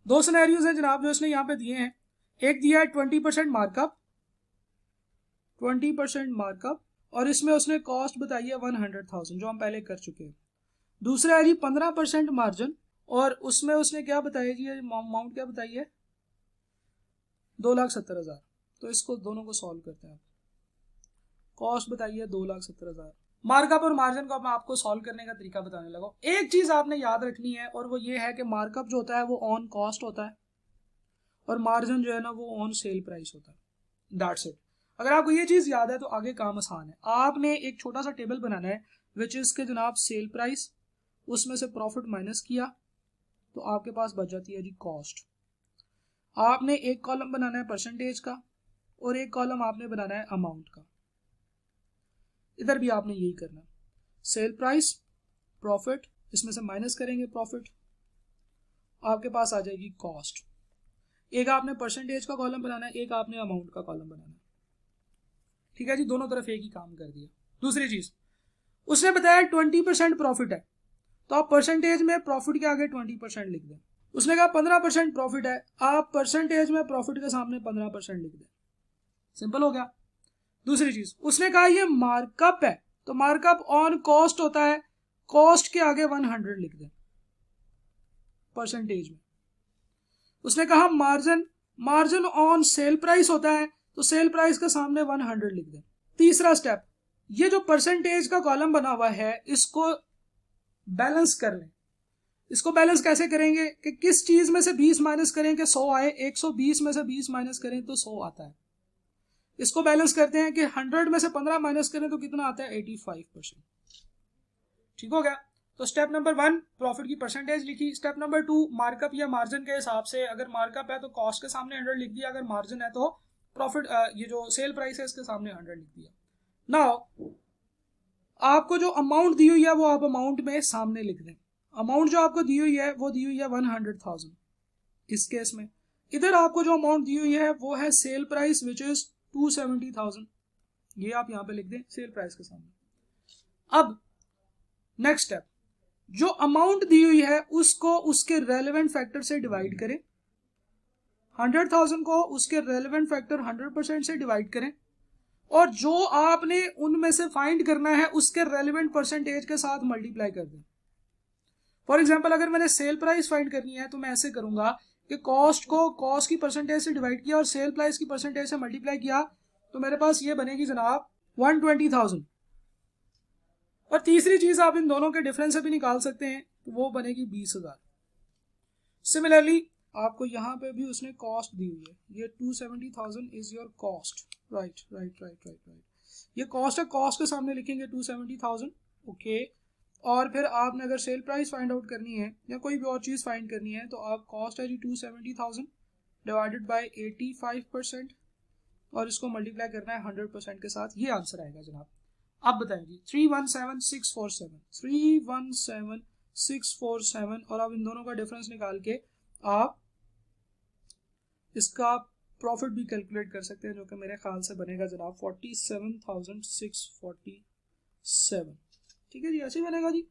Speaker 1: दो सिनेरियोज हैं जनाब जो इसने यहाँ पे दिए हैं। एक दिया है 20% मार्कअप, 20% मार्कअप, और इसमें उसने कॉस्ट बताई है 100,000 जो हम पहले कर चुके हैं। दूसरा है जी 15% मार्जिन, और उसमें उसने क्या बताया जी, अमाउंट क्या बताई है? 2,70,000। तो इसको दोनों को सॉल्व करते हैं। कॉस्ट बताई है 2,70,000, मार्कअप और मार्जिन को मैं आपको सॉल्व करने का तरीका बताने लगा। एक चीज आपने याद रखनी है, और वो ये है कि मार्कअप जो होता है वो ऑन कॉस्ट होता है, और मार्जिन जो है ना वो ऑन सेल प्राइस होता है। That's it. अगर आपको ये चीज याद है तो आगे काम आसान है। आपने एक छोटा सा टेबल बनाना है विच इज के जनाब सेल प्राइस, उसमें से प्रॉफिट माइनस किया तो आपके पास बच जाती है जी कॉस्ट। आपने एक कॉलम बनाना है परसेंटेज का, और एक कॉलम आपने बनाना है अमाउंट का। इधर भी आपने यही करना है, सेल प्राइस, प्रॉफिट, इसमें से माइनस करेंगे प्रॉफिट, आपके पास आ जाएगी कॉस्ट। एक आपने परसेंटेज का कॉलम बनाना है, एक आपने अमाउंट का कॉलम बनाना है। ठीक है जी, दोनों तरफ एक ही काम कर दिया। दूसरी चीज उसने बताया 20% प्रॉफिट है, तो आप परसेंटेज में प्रॉफिट के आगे 20% लिख दें। उसने कहा 15% प्रॉफिट है, आप परसेंटेज में प्रॉफिट के सामने 15% लिख दें। सिंपल हो गया। दूसरी चीज उसने कहा ये मार्कअप है, तो मार्कअप ऑन कॉस्ट होता है, कॉस्ट के आगे 100 लिख दें परसेंटेज में। उसने कहा margin, margin on sale price होता है, तो सेल प्राइस के सामने 100 लिख दें। तीसरा स्टेप, ये जो परसेंटेज का कॉलम बना हुआ है इसको बैलेंस कर लें। इसको बैलेंस कैसे करेंगे कि किस चीज में से 20 माइनस करें कि 100 आए। 120 में से 20 माइनस करें तो 100 आता है। इसको बैलेंस करते हैं कि 100 में से 15 माइनस करें तो कितना आता है? 85%। ठीक हो गया। तो स्टेप नंबर 1 प्रॉफिट की परसेंटेज लिखी। स्टेप नंबर 2 मार्कअप या मार्जिन के हिसाब से, अगर मार्कअप है तो कॉस्ट के सामने 100 लिख दिया, अगर मार्जिन है तो प्रॉफिट ये जो सेल प्राइस है इसके सामने 100 लिख दिया। नाउ आपको जो अमाउंट दी हुई है वो आप अमाउंट में सामने लिख दें। अमाउंट जो आपको दी हुई है वो दी हुई है 100,000 इस केस में। इधर आपको जो अमाउंट दी हुई है वो है सेल प्राइस विच इज 270,000, ये आप यहाँ पे लिख दें सेल प्राइस के सामने। अब नेक्स्ट स्टेप, जो अमाउंट दी हुई है उसको उसके रेलेवेंट फैक्टर से डिवाइड करें। 100,000 को उसके रेलेवेंट फैक्टर 100% से डिवाइड करें, और जो आपने उनमें से फाइंड करना है उसके रेलेवेंट परसेंटेज के साथ मल्टीप्लाई कर दें। फॉर एग्जांपल अगर मैंने सेल प्राइस फाइंड करनी है तो मैं ऐसे करूंगा कि कॉस्ट को कॉस्ट की परसेंटेज से डिवाइड किया और सेल प्राइस की परसेंटेज से मल्टीप्लाई किया, तो मेरे पास ये बनेगी जनाब 120,000। और तीसरी चीज आप इन दोनों के डिफरेंस से भी निकाल सकते हैं, तो वो बनेगी 20,000। सिमिलरली आपको यहाँ पे भी उसने कॉस्ट दी हुई है, ये 270,000 is your cost. Right right right right right, ये कॉस्ट है, कॉस्ट के सामने लिखेंगे 270,000। ओके, और फिर आपने अगर सेल प्राइस फाइंड आउट करनी है या कोई भी और चीज फाइंड करनी है तो आप कॉस्ट है जी 270,000 डिवाइडेड बाय 85%, और इसको मल्टीप्लाई करना है 100% के साथ। ये आंसर आएगा जनाब। अब बताएं जी 317,647, 317,647, और आप इन दोनों का डिफरेंस निकाल के आप इसका प्रॉफिट भी कैलकुलेट कर सकते हैं, जो कि मेरे ख्याल से बनेगा जनाब 47,647। ठीक है जी, ऐसे ही बनेगा जी।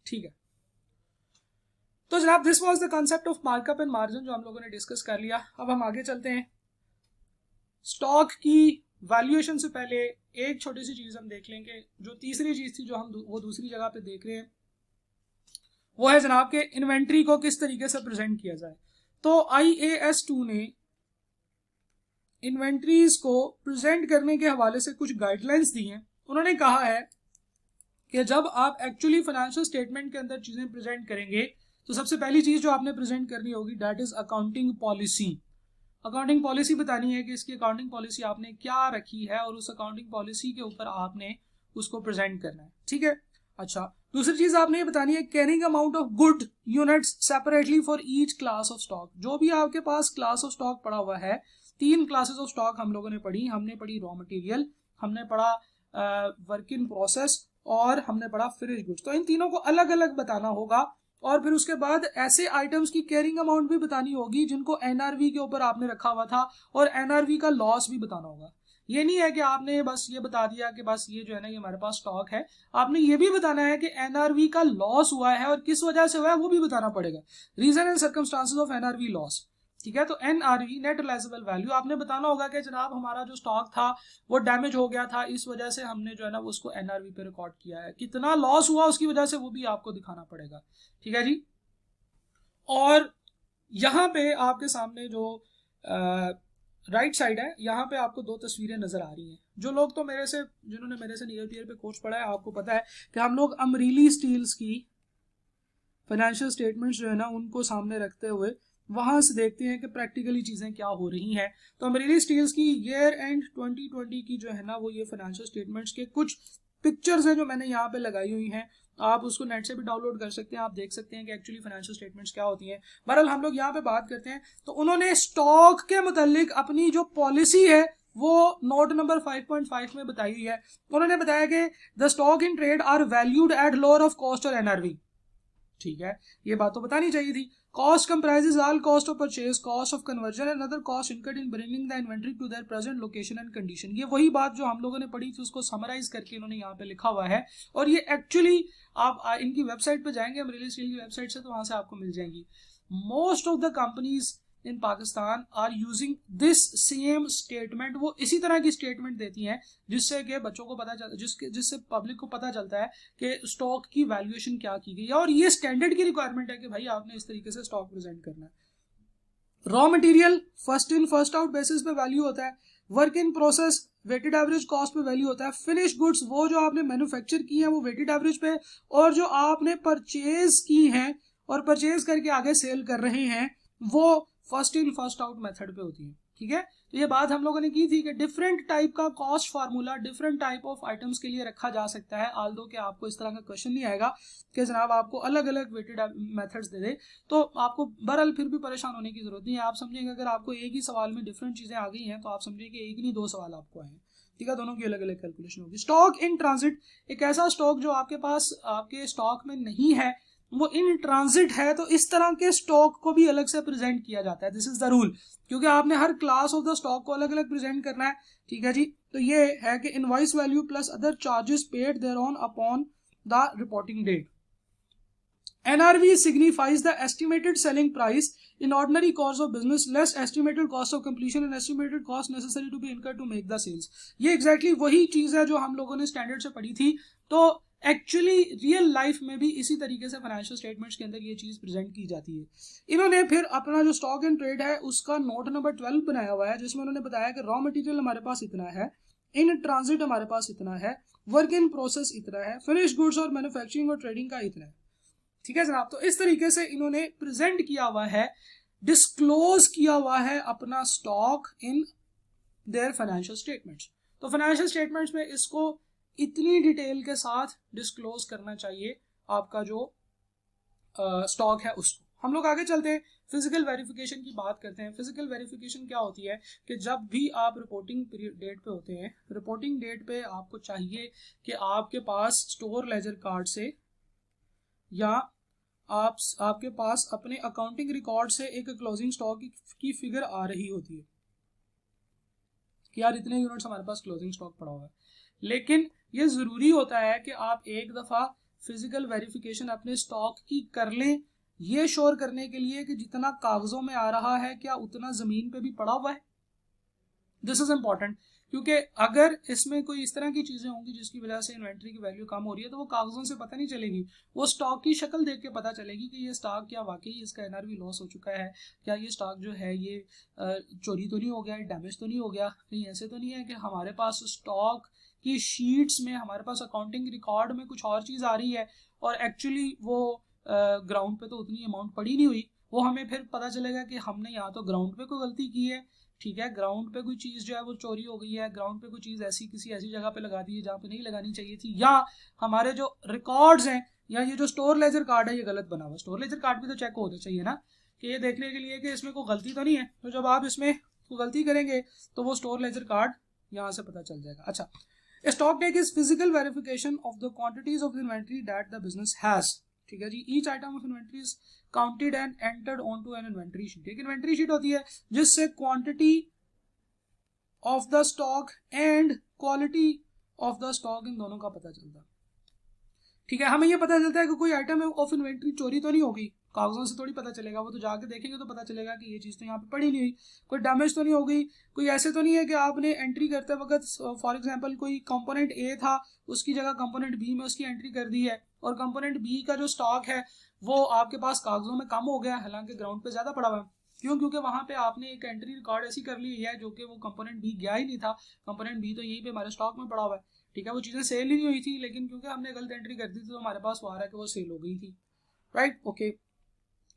Speaker 1: ठीक है, तो जनाब this was the concept of markup and margin जो हम लोगों ने डिस्कस कर लिया। अब हम आगे चलते हैं। स्टॉक की वैल्यूएशन से पहले एक छोटी सी चीज हम देख लेंगे। जो तीसरी चीज थी जो हम वो दूसरी जगह पे देख रहे हैं वो है जनाब के इन्वेंट्री को किस तरीके से प्रेजेंट किया जाए। तो IAS 2 ने इन्वेंट्रीज को प्रेजेंट करने के हवाले से कुछ गाइडलाइंस दी हैं। उन्होंने कहा है कि जब आप एक्चुअली फाइनेंशियल स्टेटमेंट के अंदर चीजें प्रेजेंट करेंगे तो सबसे पहली चीज जो आपने प्रेजेंट करनी होगी that is accounting policy. Accounting policy बतानी है कि इसकी अकाउंटिंग पॉलिसी आपने क्या रखी है और उस अकाउंटिंग पॉलिसी के ऊपर आपने उसको प्रेजेंट करना है, ठीक है। अच्छा, दूसरी चीज आपने ये बतानी है carrying amount of good units separately for each class of stock. जो भी आपके पास क्लास ऑफ स्टॉक पड़ा हुआ है, 3 क्लासेस ऑफ स्टॉक हम लोगों ने पढ़ी। हमने पढ़ी रॉ मटेरियल, हमने पढ़ा वर्क इन प्रोसेस और हमने पढ़ा फिनिश गुड्स। तो इन तीनों को अलग अलग बताना होगा और फिर उसके बाद ऐसे आइटम्स की कैरिंग अमाउंट भी बतानी होगी जिनको NRV के ऊपर आपने रखा हुआ था और NRV का लॉस भी बताना होगा। ये नहीं है कि आपने बस ये बता दिया कि बस ये जो है ना ये हमारे पास स्टॉक है, आपने ये भी बताना है कि NRV का लॉस हुआ है और किस वजह से हुआ है वो भी बताना पड़ेगा। Reason and circumstances of NRV loss, ठीक है। तो NRV नेट रियलाइजेबल वैल्यू आपने बताना होगा कि जनाब हमारा जो स्टॉक था वो डैमेज हो गया था, इस वजह से हमने जो है ना उसको NRV पे रिकॉर्ड किया है। कितना लॉस हुआ उसकी वजह से वो भी आपको दिखाना पड़ेगा, ठीक है जी। और यहाँ पे आपके सामने जो राइट साइड है, यहाँ पे आपको 2 तस्वीरें नजर आ रही हैं। जो लोग तो जिन्होंने मेरे से नियर ईयर पे कोर्स पढ़ा है, आपको पता है कि हम लोग अमरीली स्टील्स की फाइनेंशियल स्टेटमेंट्स जो है ना उनको सामने रखते हुए वहां से देखते हैं कि प्रैक्टिकली चीजें क्या हो रही हैं। तो अमरीली स्टील्स की ईयर एंड 2020 की जो है ना वो ये फाइनेंशियल स्टेटमेंट्स के कुछ पिक्चर्स हैं जो मैंने यहाँ पे लगाई हुई हैं। आप उसको नेट से भी डाउनलोड कर सकते हैं, आप देख सकते हैं कि एक्चुअली फाइनेंशियल स्टेटमेंट्स क्या होती हैं। बहरहाल हम लोग यहाँ पे बात करते हैं। तो उन्होंने स्टॉक के मुतालिक अपनी जो पॉलिसी है वो नोट नंबर 5.5 में बताई हुई है। उन्होंने बताया कि the stock in trade are valued at lower of cost और NRV, ठीक है। ये बात तो बतानी चाहिए थी। Cost comprises all cost of purchase, cost of conversion and other cost incurred in bringing the inventory to their present location and condition. ये वही बात जो हम लोगों ने पढ़ी थी उसको समराइज करके इन्होंने यहाँ पे लिखा हुआ है। और ये एक्चुअली आप इनकी वेबसाइट पे जाएंगे, अमरीली स्टील की वेबसाइट से, तो वहां से आपको मिल जाएंगी। Most of the companies in Pakistan are using this same statement. वो इसी तरह की स्टेटमेंट देती हैं जिससे कि बच्चों को पता चल जिससे पब्लिक को पता चलता है कि स्टॉक की वैल्यूएशन क्या की गई है। और ये स्टैंडर्ड की रिक्वायरमेंट है कि भाई आपने इस तरीके से स्टॉक प्रेजेंट करना है। Raw material first in first out basis पे वैल्यू होता है। Work in process weighted average cost पे वैल्यू होता है। फिनिश गुड्स वो जो आपने मैन्युफैक्चर की है वो वेटेड एवरेज पे, और जो आपने परचेज की हैं और परचेज करके आगे सेल कर रहे हैं वो first in first out method पे होती है, ठीक है। तो ये बात हम लोगों ने की थी कि डिफरेंट टाइप का cost formula different type of items के लिए रखा जा सकता है। आल्दो कि आपको इस तरह का क्वेश्चन नहीं आएगा कि जनाब आपको अलग अलग वेटेड मेथड्स दे दे, तो आपको बहरहाल फिर भी परेशान होने की जरूरत नहीं है। आप समझेंगे अगर आपको एक ही सवाल में डिफरेंट चीजें आ गई हैं तो आप समझिए कि एक नहीं 2 सवाल आपको आए हैं, ठीक है। दोनों की अलग अलग कैलकुलेशन होगी। स्टॉक इन ट्रांजिट, एक ऐसा स्टॉक जो आपके पास आपके स्टॉक में नहीं है, वो इन ट्रांजिट है, तो इस तरह के स्टॉक को भी अलग से प्रेजेंट किया जाता है। दिस इज द रूल, क्योंकि आपने हर क्लास ऑफ द स्टॉक को अलग अलग प्रेजेंट करना है, ठीक है जी। तो ये है कि invoice value plus other charges paid thereon upon the reporting date. NRV signifies the estimated selling price in ordinary course of business less estimated cost of completion and estimated cost necessary to be incurred to make the sales। ये exactly वही चीज है जो हम लोगों ने standard से पढ़ी थी। तो एक्चुअली रियल लाइफ में भी इसी तरीके से फाइनेंशियल स्टेटमेंट्स के अंदर ये चीज प्रेजेंट की जाती है। इन्होंने फिर अपना जो स्टॉक एंड ट्रेड है उसका नोट नंबर 12 बनाया हुआ है जिसमें उन्होंने बताया कि रॉ मटेरियल हमारे पास इतना है, इन ट्रांजिट हमारे पास इतना है, वर्क इन प्रोसेस इतना है, फिनिश गुड्स और मैन्युफैक्चरिंग और ट्रेडिंग का इतना है, ठीक है जनाब। तो इस तरीके से इन्होंने प्रेजेंट किया हुआ है, डिस्क्लोज किया हुआ है अपना stock in their financial statements. तो फाइनेंशियल स्टेटमेंट्स में इसको इतनी डिटेल के साथ डिस्क्लोज करना चाहिए आपका जो स्टॉक है उसको। हम लोग आगे चलते हैं, फिजिकल वेरिफिकेशन की बात करते हैं। फिजिकल वेरिफिकेशन क्या होती है कि जब भी आप रिपोर्टिंग डेट पे होते हैं, रिपोर्टिंग डेट पे आपको चाहिए कि आपके पास स्टोर लेजर कार्ड से या आपके पास अपने अकाउंटिंग रिकॉर्ड से एक क्लोजिंग स्टॉक की फिगर आ रही होती है कि यार इतने यूनिट्स हमारे पास क्लोजिंग स्टॉक पड़ा हुआ है। लेकिन ये जरूरी होता है कि आप एक दफा फिजिकल वेरिफिकेशन अपने स्टॉक की कर लें ये श्योर करने के लिए कि जितना कागजों में आ रहा है क्या उतना जमीन पे भी पड़ा हुआ है। दिस इज इंपॉर्टेंट, क्योंकि अगर इसमें कोई इस तरह की चीजें होंगी जिसकी वजह से इन्वेंट्री की वैल्यू कम हो रही है तो वो कागजों से पता नहीं चलेगी, वो स्टॉक की शक्ल देख के पता चलेगी कि ये स्टॉक क्या वाकई इसका एनआरवी लॉस हो चुका है, क्या ये स्टॉक जो है ये चोरी तो नहीं हो गया, डैमेज तो नहीं हो गया, कहीं ऐसे तो नहीं है कि हमारे पास स्टॉक की शीट्स में, हमारे पास अकाउंटिंग रिकॉर्ड में कुछ और चीज आ रही है और एक्चुअली वो ग्राउंड पे तो उतनी अमाउंट पड़ी नहीं हुई। वो हमें फिर पता चलेगा कि हमने यहाँ तो ग्राउंड पे कोई गलती की है, ठीक है, ग्राउंड पे कोई चीज जो है वो चोरी हो गई है, ग्राउंड पे कोई चीज ऐसी किसी ऐसी जगह पे लगा दी है जहाँ पे नहीं लगानी चाहिए थी, या हमारे जो रिकॉर्ड्स हैं या ये जो स्टोर लेजर कार्ड है ये गलत बना हुआ। स्टोर लेजर कार्ड भी तो चेक होना चाहिए ना, कि ये देखने के लिए कि इसमें कोई गलती तो नहीं है। तो जब आप इसमें कोई गलती करेंगे तो वो स्टोर लेजर कार्ड यहाँ से पता चल जाएगा। अच्छा, stock take is physical verification of the quantities of inventory that the business has, ठीक है जी। Each item of inventory is counted and entered onto an inventory sheet. एक इन्वेंट्री शीट होती है जिससे quantity of the stock and quality of the stock इन दोनों का पता चलता है, ठीक है। हमें ये पता चलता है कि कोई आइटम ऑफ इन्वेंट्री चोरी तो नहीं होगी, कागजों से थोड़ी पता चलेगा, वो तो जाके देखेंगे तो पता चलेगा कि ये चीज़ तो यहाँ पे पड़ी नहीं हुई, कोई डैमेज तो नहीं हो गई, कोई ऐसे तो नहीं है कि आपने एंट्री करते वक्त फॉर एग्जांपल कोई कंपोनेंट ए था उसकी जगह कंपोनेंट बी में उसकी एंट्री कर दी है और कंपोनेंट बी का जो स्टॉक है वो आपके पास कागजों में कम हो गया, हालांकि ग्राउंड पे ज़्यादा पड़ा हुआ है। क्यों? क्योंकि वहां पे आपने एक एंट्री रिकॉर्ड ऐसी कर ली है जो कि वो कंपोनेंट बी गया ही नहीं था, कंपोनेंट बी तो यहीं पे हमारे स्टॉक में पड़ा हुआ है, ठीक है। वो चीज़ें सेल ही नहीं हुई थी, लेकिन क्योंकि हमने गलत एंट्री कर दी थी तो हमारे पास वो आ रहा है कि वो सेल हो गई थी, right, okay.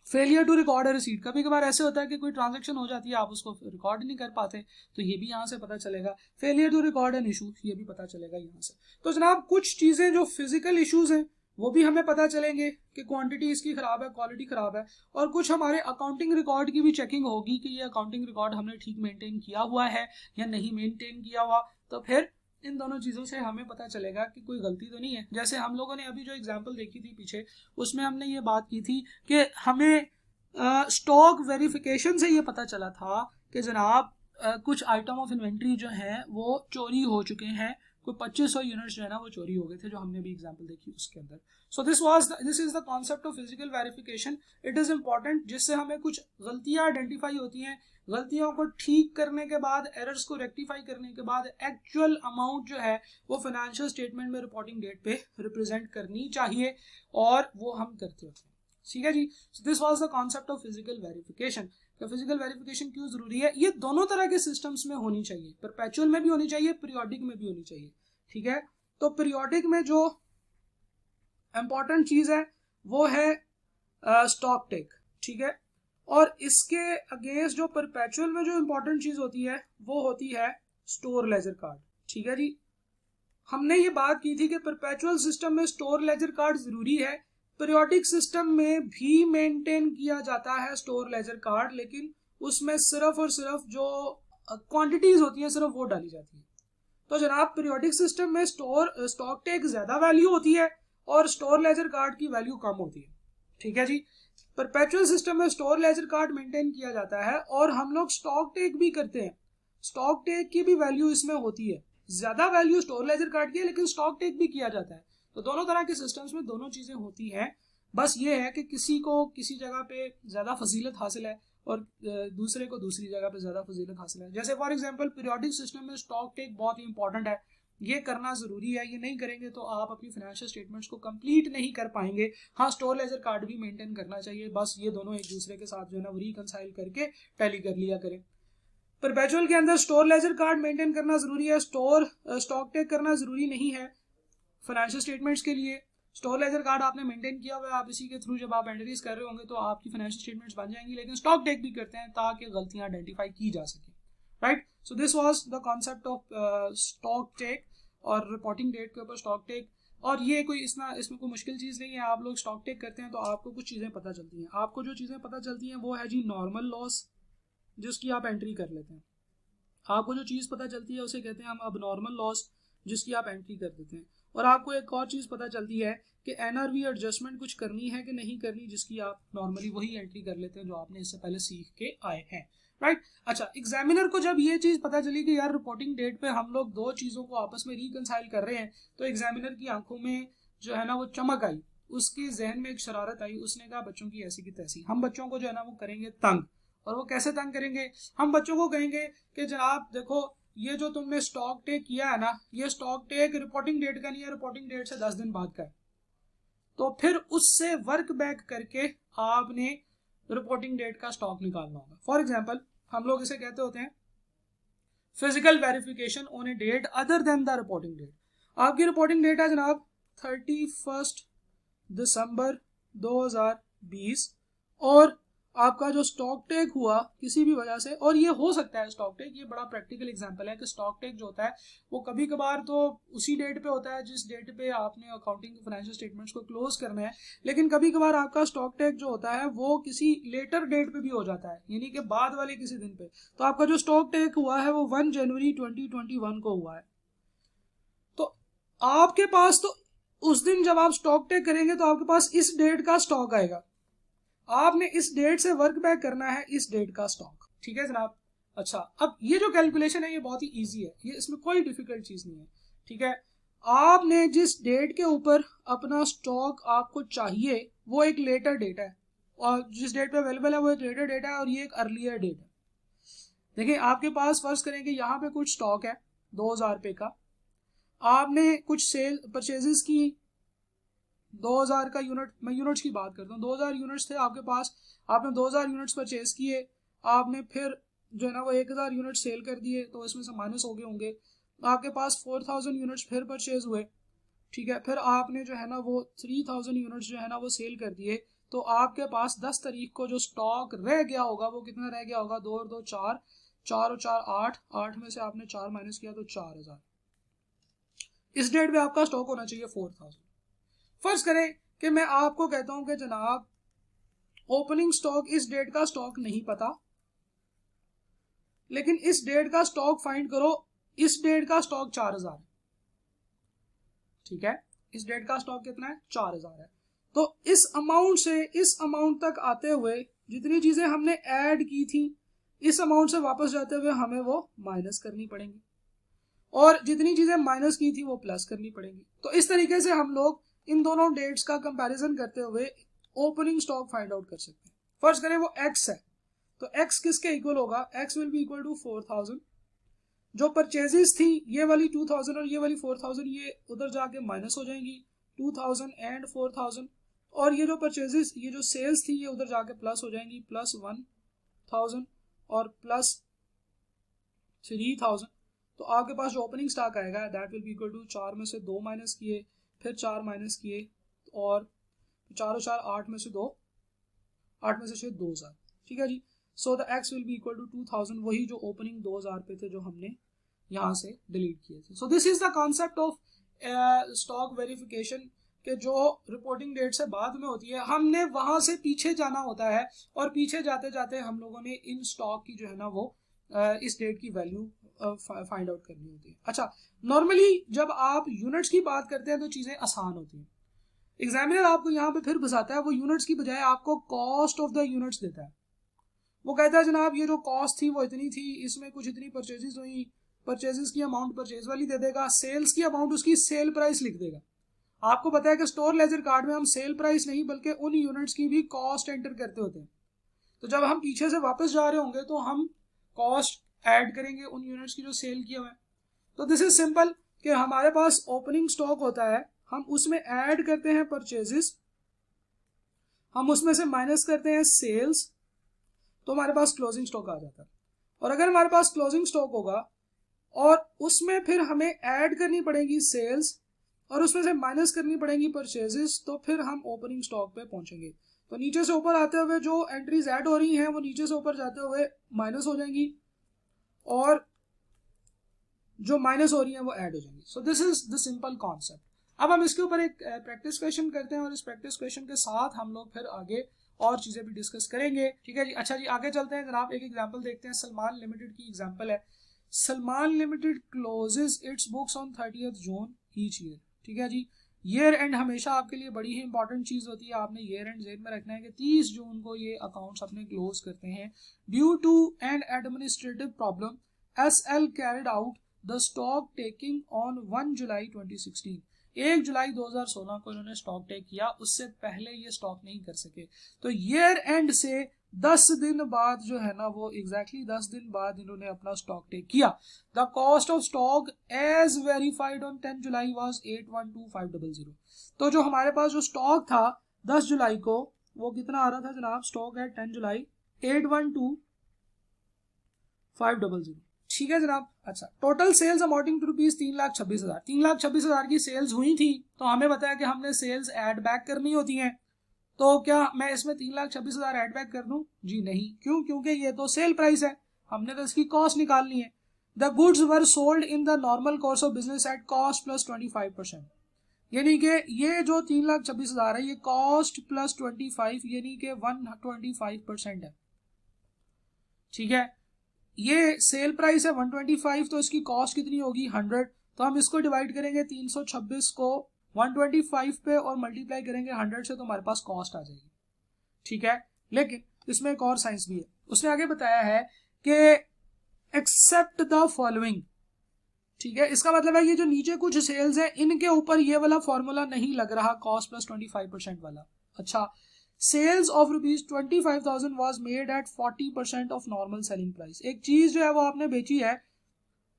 Speaker 1: Failure to record receipt, कभी कभार ऐसे होता है कि कोई ट्रांजैक्शन हो जाती है आप उसको रिकॉर्ड नहीं कर पाते, तो ये भी यहाँ से पता चलेगा। Failure to record an issue, ये भी पता चलेगा यहाँ से। तो जनाब कुछ चीज़ें जो फिजिकल इश्यूज हैं वो भी हमें पता चलेंगे कि क्वांटिटी इसकी खराब है, क्वालिटी खराब है, और कुछ हमारे अकाउंटिंग रिकॉर्ड की भी चेकिंग होगी कि ये अकाउंटिंग रिकॉर्ड हमने ठीक मेंटेन किया हुआ है या नहीं मेंटेन किया हुआ। तो फिर इन दोनों चीज़ों से हमें पता चलेगा कि कोई गलती तो नहीं है। जैसे हम लोगों ने अभी जो एग्जांपल देखी थी पीछे, उसमें हमने ये बात की थी कि हमें स्टॉक वेरिफिकेशन से ये पता चला था कि जनाब कुछ आइटम ऑफ इन्वेंट्री जो है वो चोरी हो चुके हैं, कोई 2500 यूनिट्स जो है ना वो चोरी हो गए थे, जो हमने भी एग्जांपल देखी उसके अंदर। So this is the concept of physical verification. It is important, जिससे हमें कुछ गलतियां आइडेंटिफाई होती हैं, गलतियों को ठीक करने के बाद, एरर्स को रेक्टिफाई करने के बाद एक्चुअल अमाउंट जो है वो फाइनेंशियल स्टेटमेंट में रिपोर्टिंग डेट पे रिप्रेजेंट करनी चाहिए, और वो हम करते होते हैं, ठीक है जी। So this was the concept of physical verification. तो फिजिकल वेरिफिकेशन क्यों जरूरी है? ये दोनों तरह के सिस्टम्स में होनी चाहिए, परपेचुअल में भी होनी चाहिए, पीरियोडिक में भी होनी चाहिए, ठीक है। तो पीरियोडिक में जो इंपॉर्टेंट चीज है वो है स्टॉक टेक, ठीक है। और इसके अगेंस्ट जो परपेचुअल में जो इंपॉर्टेंट चीज होती है वो होती है स्टोर लेजर कार्ड, ठीक है जी। हमने ये बात की थी कि परपेचुअल सिस्टम में स्टोर लेजर कार्ड जरूरी है, पीरियोडिक सिस्टम में भी मेंटेन किया जाता है स्टोर लेजर कार्ड, लेकिन उसमें सिर्फ और सिर्फ जो क्वांटिटीज होती हैं सिर्फ वो डाली जाती है। तो जनाब पीरियोडिक सिस्टम में स्टॉक टेक ज्यादा वैल्यू होती है और स्टोर लेजर कार्ड की वैल्यू कम होती है, ठीक है जी। परपेचुअल सिस्टम में स्टोर लेजर कार्ड मेंटेन किया जाता है और हम लोग स्टॉक टेक भी करते हैं, स्टॉक टेक की भी वैल्यू इसमें होती है, ज्यादा वैल्यू स्टोर लेजर कार्ड की है लेकिन स्टॉक टेक भी किया जाता है। तो दोनों तरह के सिस्टम्स में दोनों चीजें होती हैं, बस ये है कि किसी को किसी जगह पे ज्यादा फजीलत हासिल है और दूसरे को दूसरी जगह पे ज्यादा फजीलत हासिल है। जैसे फॉर एग्जांपल पीरियोडिक सिस्टम में स्टॉक टेक बहुत ही इंपॉर्टेंट है, ये करना जरूरी है, ये नहीं करेंगे तो आप अपनी फाइनेंशियल स्टेटमेंट्स को कंप्लीट नहीं कर पाएंगे। हाँ, स्टोर लेजर कार्ड भी मेंटेन करना चाहिए, बस ये दोनों एक दूसरे के साथ जो है ना वो रिकंसाइल करके टैली कर लिया करें। परपेचुअल के अंदर स्टोर लेजर कार्ड मेंटेन करना जरूरी है, स्टॉक टेक करना जरूरी नहीं है। फाइनेंशियल स्टेटमेंट्स के लिए स्टोर लेजर कार्ड आपने मेंटेन किया हुआ है, आप इसी के थ्रू जब आप एंट्रीज कर रहे होंगे तो आपकी फाइनेंशियल स्टेटमेंट्स बन जाएंगी, लेकिन स्टॉक टेक भी करते हैं ताकि गलतियां आइडेंटिफाई की जा सके, right. So this was the concept of stock take और रिपोर्टिंग डेट के ऊपर स्टॉक टेक। और ये कोई इसमें कोई मुश्किल चीज़ नहीं है, आप लोग स्टॉक टेक करते हैं तो आपको कुछ चीज़ें पता चलती हैं। आपको जो चीज़ें पता चलती हैं वो है जी नॉर्मल लॉस, जिसकी आप एंट्री कर लेते हैं। आपको जो चीज़ पता चलती है उसे कहते हैं हम अब नॉर्मल लॉस, जिसकी आप एंट्री कर देते हैं। और आपको एक और चीज़ पता चलती है कि एनआरवी एडजस्टमेंट कुछ करनी है कि नहीं करनी, जिसकी आप नॉर्मली वही एंट्री कर लेते हैं जो आपने इससे पहले सीख के आए हैं, राइट। अच्छा, एग्जामिनर को जब ये चीज़ पता चली कि यार रिपोर्टिंग डेट पे हम लोग दो चीज़ों को आपस में रिकंसाइल कर रहे हैं, तो एग्जामिनर की आंखों में जो है ना वो चमक आई उसके जहन में एक शरारत आई, उसने कहा बच्चों की ऐसी की तैसी, हम बच्चों को जो है ना वो करेंगे तंग। और वो कैसे तंग करेंगे, हम बच्चों को कहेंगे कि जनाब देखो ये जो तुमने स्टॉक टेक किया है ना, ये स्टॉक टेक रिपोर्टिंग डेट का नहीं है, रिपोर्टिंग डेट से 10 दिन बाद का है। तो फिर उससे वर्क बैक करके आपने रिपोर्टिंग डेट का स्टॉक निकालना होगा। फॉर एग्जाम्पल हम लोग इसे कहते होते हैं physical verification on a date other than the reporting date. आपकी रिपोर्टिंग डेट है जनाब 31 दिसंबर 2020 और आपका जो स्टॉक टेक हुआ किसी भी वजह से, और ये हो सकता है स्टॉक टेक, ये बड़ा प्रैक्टिकल एग्जांपल है कि स्टॉक टेक जो होता है वो कभी कभार तो उसी डेट पे होता है जिस डेट पे आपने अकाउंटिंग फाइनेंशियल स्टेटमेंट्स को क्लोज करना है, लेकिन कभी कभार आपका स्टॉक टेक जो होता है वो किसी लेटर डेट पे भी हो जाता है, यानी कि बाद वाले किसी दिन पे। तो आपका जो स्टॉक टेक हुआ है वो 1 जनवरी 2021 को हुआ है। तो आपके पास तो उस दिन जब आप स्टॉक टेक करेंगे तो आपके पास इस डेट का स्टॉक आएगा, आपने इस डेट से वर्क बैक करना है इस डेट का स्टॉक। ठीक है जनाब। अच्छा, अब ये जो कैलकुलेशन है ये बहुत ही इजी है, ये इसमें कोई डिफिकल्ट चीज नहीं है। ठीक है, आपने जिस डेट के ऊपर अपना स्टॉक आपको चाहिए वो एक लेटर डेट है, और जिस डेट पे अवेलेबल है वो एक लेटर डेट है, और ये एक अर्लियर डेट है। देखिए आपके पास फर्ज करें कि यहाँ पे कुछ स्टॉक है 2000 रुपये का, आपने कुछ सेल परचेजेस की 2000 का यूनिट, मैं यूनिट्स की बात करता हूँ, 2000 यूनिट्स थे आपके पास, आपने 2000 यूनिट्स परचेज किए, आपने फिर जो है ना वो 1000 यूनिट सेल कर दिए, तो इसमें से माइनस हो गए होंगे, आपके पास 4000 यूनिट्स फिर परचेज हुए। ठीक है, फिर आपने जो है ना वो 3000 यूनिट्स जो है ना वो सेल कर दिए, तो आपके पास 10 तारीख को जो स्टॉक रह गया होगा वो कितना रह गया होगा, 2 और 2 4, 4 और 4 8, 8 में से आपने 4 माइनस किया तो 4000। इस डेट पे आपका स्टॉक होना चाहिए 4000। फर्ज करें कि मैं आपको कहता हूं कि जनाब ओपनिंग स्टॉक इस डेट का स्टॉक नहीं पता, लेकिन इस डेट का स्टॉक फाइंड करो, इस डेट का स्टॉक 4000 है। ठीक है, इस डेट का स्टॉक कितना है, 4000 है। तो इस अमाउंट से इस अमाउंट तक आते हुए जितनी चीजें हमने ऐड की थी, इस अमाउंट से वापस जाते हुए हमें वो माइनस करनी पड़ेंगी, और जितनी चीजें माइनस की थी वो प्लस करनी पड़ेंगी। तो इस तरीके से हम लोग इन दोनों डेट्स का कंपैरिजन करते हुए ओपनिंग स्टॉक फाइंड आउट कर सकते हैं। फर्स्ट करें वो x है, तो x किसके इक्वल होगा, x will be equal to 4000। जो परचेजेस थी ये वाली 2000 और ये वाली 4000, ये उधर जाके माइनस हो जाएंगी, 2000 एंड 4000, और ये जो परचेजेस, ये जो सेल्स थी ये उधर जाके प्लस हो जाएंगी, प्लस 1000 और प्लस 3000। तो आपके पास जो ओपनिंग स्टॉक आएगा that will be equal to 4 में से 2 माइनस किए, फिर 4 माइनस किए, और 4 और 4 8 में से 2, 8 में से 6 2000। ठीक है जी। So the X will be equal to 2000, वही जो ओपनिंग 2000 पे थे जो हमने यहाँ से डिलीट किए थे। So this is the concept of stock verification, के जो रिपोर्टिंग डेट से बाद में होती है, हमने वहां से पीछे जाना होता है, और पीछे जाते जाते हम लोगों ने इन स्टॉक की जो है ना वो इस डेट की वैल्यू फाइंड आउट करनी होती है। अच्छा, नॉर्मली जब आप यूनिट्स की बात करते हैं तो चीजें आसान होती हैं, एग्जामिनर आपको यहाँ पे फिर घुसाता है, वो यूनिट्स की बजाय आपको कॉस्ट ऑफ द यूनिट्स देता है। वो कहता है जनाब ये जो कॉस्ट थी वो इतनी थी, इसमें कुछ इतनी परचेजेस हुई, परचेजेस की अमाउंट परचेज वाली दे देगा, सेल्स की अमाउंट उसकी सेल प्राइस लिख देगा। आपको पता है कि स्टोर लेजर कार्ड में हम सेल प्राइस नहीं बल्कि उन यूनिट्स की भी कॉस्ट एंटर करते होते हैं। तो जब हम पीछे से वापस जा रहे होंगे तो हम कॉस्ट ऐड करेंगे उन यूनिट्स की जो सेल किए हुए हैं। तो दिस इज सिंपल कि हमारे पास ओपनिंग स्टॉक होता है, हम उसमें ऐड करते हैं परचेजेस, हम उसमें से माइनस करते हैं सेल्स, तो हमारे पास क्लोजिंग स्टॉक आ जाता है। और अगर हमारे पास क्लोजिंग स्टॉक होगा और उसमें फिर हमें ऐड करनी पड़ेगी सेल्स, और उसमें से माइनस करनी पड़ेंगी परचेजेस, तो फिर हम ओपनिंग स्टॉक पे पहुंचेंगे। तो नीचे से ऊपर आते हुए जो एंट्रीज ऐड हो रही हैं वो नीचे से ऊपर जाते हुए माइनस हो जाएंगी, और जो माइनस हो रही है वो ऐड हो जाएंगी। So this is the simple concept. अब हम इसके ऊपर एक प्रैक्टिस क्वेश्चन करते हैं, और इस प्रैक्टिस क्वेश्चन के साथ हम लोग फिर आगे और चीजें भी डिस्कस करेंगे। ठीक है जी। अच्छा जी, आगे चलते हैं जनाब, एक एग्जांपल देखते हैं। सलमान लिमिटेड की एग्जांपल है। Salman limited closes its books on 30th June each year. ठीक है जी। ईयर एंड हमेशा आपके लिए बड़ी ही इंपॉर्टेंट चीज होती है, आपने ईयर एंड जेन में रखना है कि 30 जून को ये अकाउंट्स अपने क्लोज करते हैं। Due to an administrative problem SL carried out the stock taking on 1 जुलाई 2016। 1 जुलाई 2016 को इन्होंने स्टॉक टेक किया, उससे पहले ये स्टॉक नहीं कर सके। तो ईयर एंड से 10 दिन बाद जो है ना, वो एग्जैक्टली 10 दिन बाद इन्होंने अपना स्टॉक टेक किया। The cost of stock as verified on 10 July was 812500। तो जो हमारे पास जो स्टॉक था 10 जुलाई को, वो कितना आ रहा था जनाब? स्टॉक है 10 जुलाई 812500। ठीक है जनाब। अच्छा, total sales amounting to rupees 3,26,000। 3,26,000 की सेल्स हुई थी, तो हमें बताया कि हमने सेल्स ऐड बैक करनी होती हैं। तो क्या मैं इसमें 3,26,000 ऐड बैक कर दूं? जी नहीं। क्यों? क्योंकि ये तो सेल प्राइस है, हमने तो इसकी कॉस्ट निकालनी है। The goods were sold in the normal course of business at cost plus 25%। यानी कि ये जो 3,26,000 है, ये कॉस्ट प्लस 25 यानी कि 125% है। ठीक है, ये सेल प्राइस है 125, तो इसकी कॉस्ट कितनी होगी? 100। तो हम इसको डिवाइड करेंगे 326 को 125 पे और मल्टीप्लाई करेंगे 100 से, तो हमारे पास कॉस्ट आ जाएगी। ठीक है, लेकिन इसमें एक और साइंस भी है। उसने आगे बताया है कि एक्सेप्ट द फॉलोइंग। ठीक है, इसका मतलब है ये जो नीचे कुछ सेल्स है, इनके ऊपर ये वाला फॉर्मूला नहीं लग रहा, कॉस्ट प्लस 25% वाला। अच्छा, sales of rupees 25,000 was made at 40% of normal selling price. एक चीज जो है वो आपने बेची है,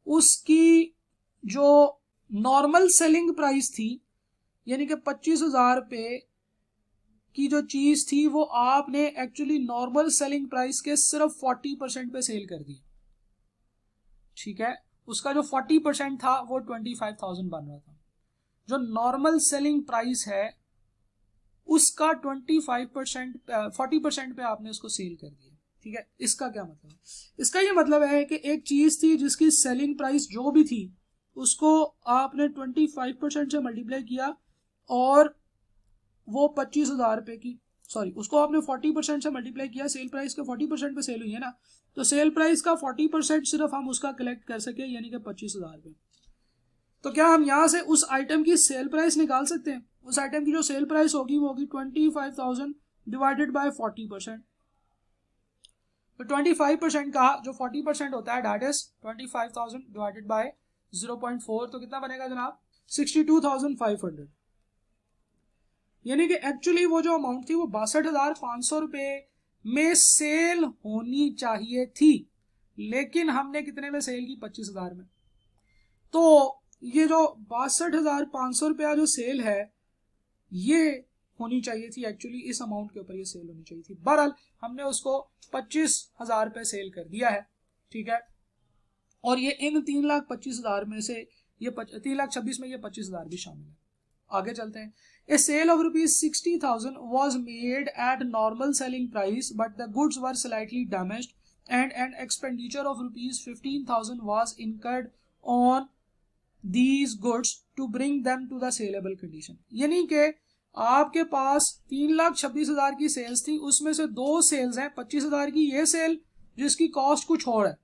Speaker 1: उसकी जो नॉर्मल सेलिंग प्राइस थी, यानी कि 25,000 रुपए की जो चीज थी, वो आपने एक्चुअली नॉर्मल सेलिंग प्राइस के सिर्फ 40% पे सेल कर दी। ठीक है, उसका जो 40% था वो 25,000 बन रहा था। जो नॉर्मल सेलिंग प्राइस है उसका 40% पे आपने उसको सेल कर दिया। ठीक है, इसका क्या मतलब है? इसका ये मतलब है कि एक चीज थी जिसकी सेलिंग प्राइस जो भी थी, उसको आपने 25% से मल्टीप्लाई किया और वो 25,000 रुपए की, सॉरी, उसको आपने 40% से मल्टीप्लाई किया, सेल प्राइस के 40% पे सेल हुई है ना, तो सेल प्राइस का 40% सिर्फ हम उसका कलेक्ट कर सके, यानी कि 25,000 रुपए। तो क्या हम यहां से उस आइटम की सेल प्राइस निकाल सकते हैं? उस आइटम की जो सेल प्राइस होगी वो होगी 25,000 डिवाइडेड बाय 40%। तो 25% का जो 40% होता है, दैट इज 25,000 डिवाइडेड बाय 0.4, तो कितना बनेगा जनाब? 62,500। यानी कि एक्चुअली वो जो अमाउंट थी वो 62,500 रुपए में सेल होनी चाहिए थी, लेकिन हमने कितने में सेल की? 25,000 में। तो ये जो 62,500 रुपया जो सेल है, ये होनी चाहिए थी एक्चुअली, इस अमाउंट के ऊपर ये सेल होनी चाहिए थी। बहरहाल हमने उसको 25,000 पे सेल कर दिया है। ठीक है, और ये इन 3,25,000 में से ये 3,26,000 में ये 25,000 भी शामिल है। आगे चलते हैं। A sale of rupees 60,000 was made at normal selling price, but the goods were slightly damaged, and an expenditure of rupees 15,000 was incurred on these goods to bring them to the saleable condition। यानी कि आपके पास 3,26,000 की sales थी, उसमें से दो sales हैं 25,000 की, ये सेल जिसकी कॉस्ट कुछ और है।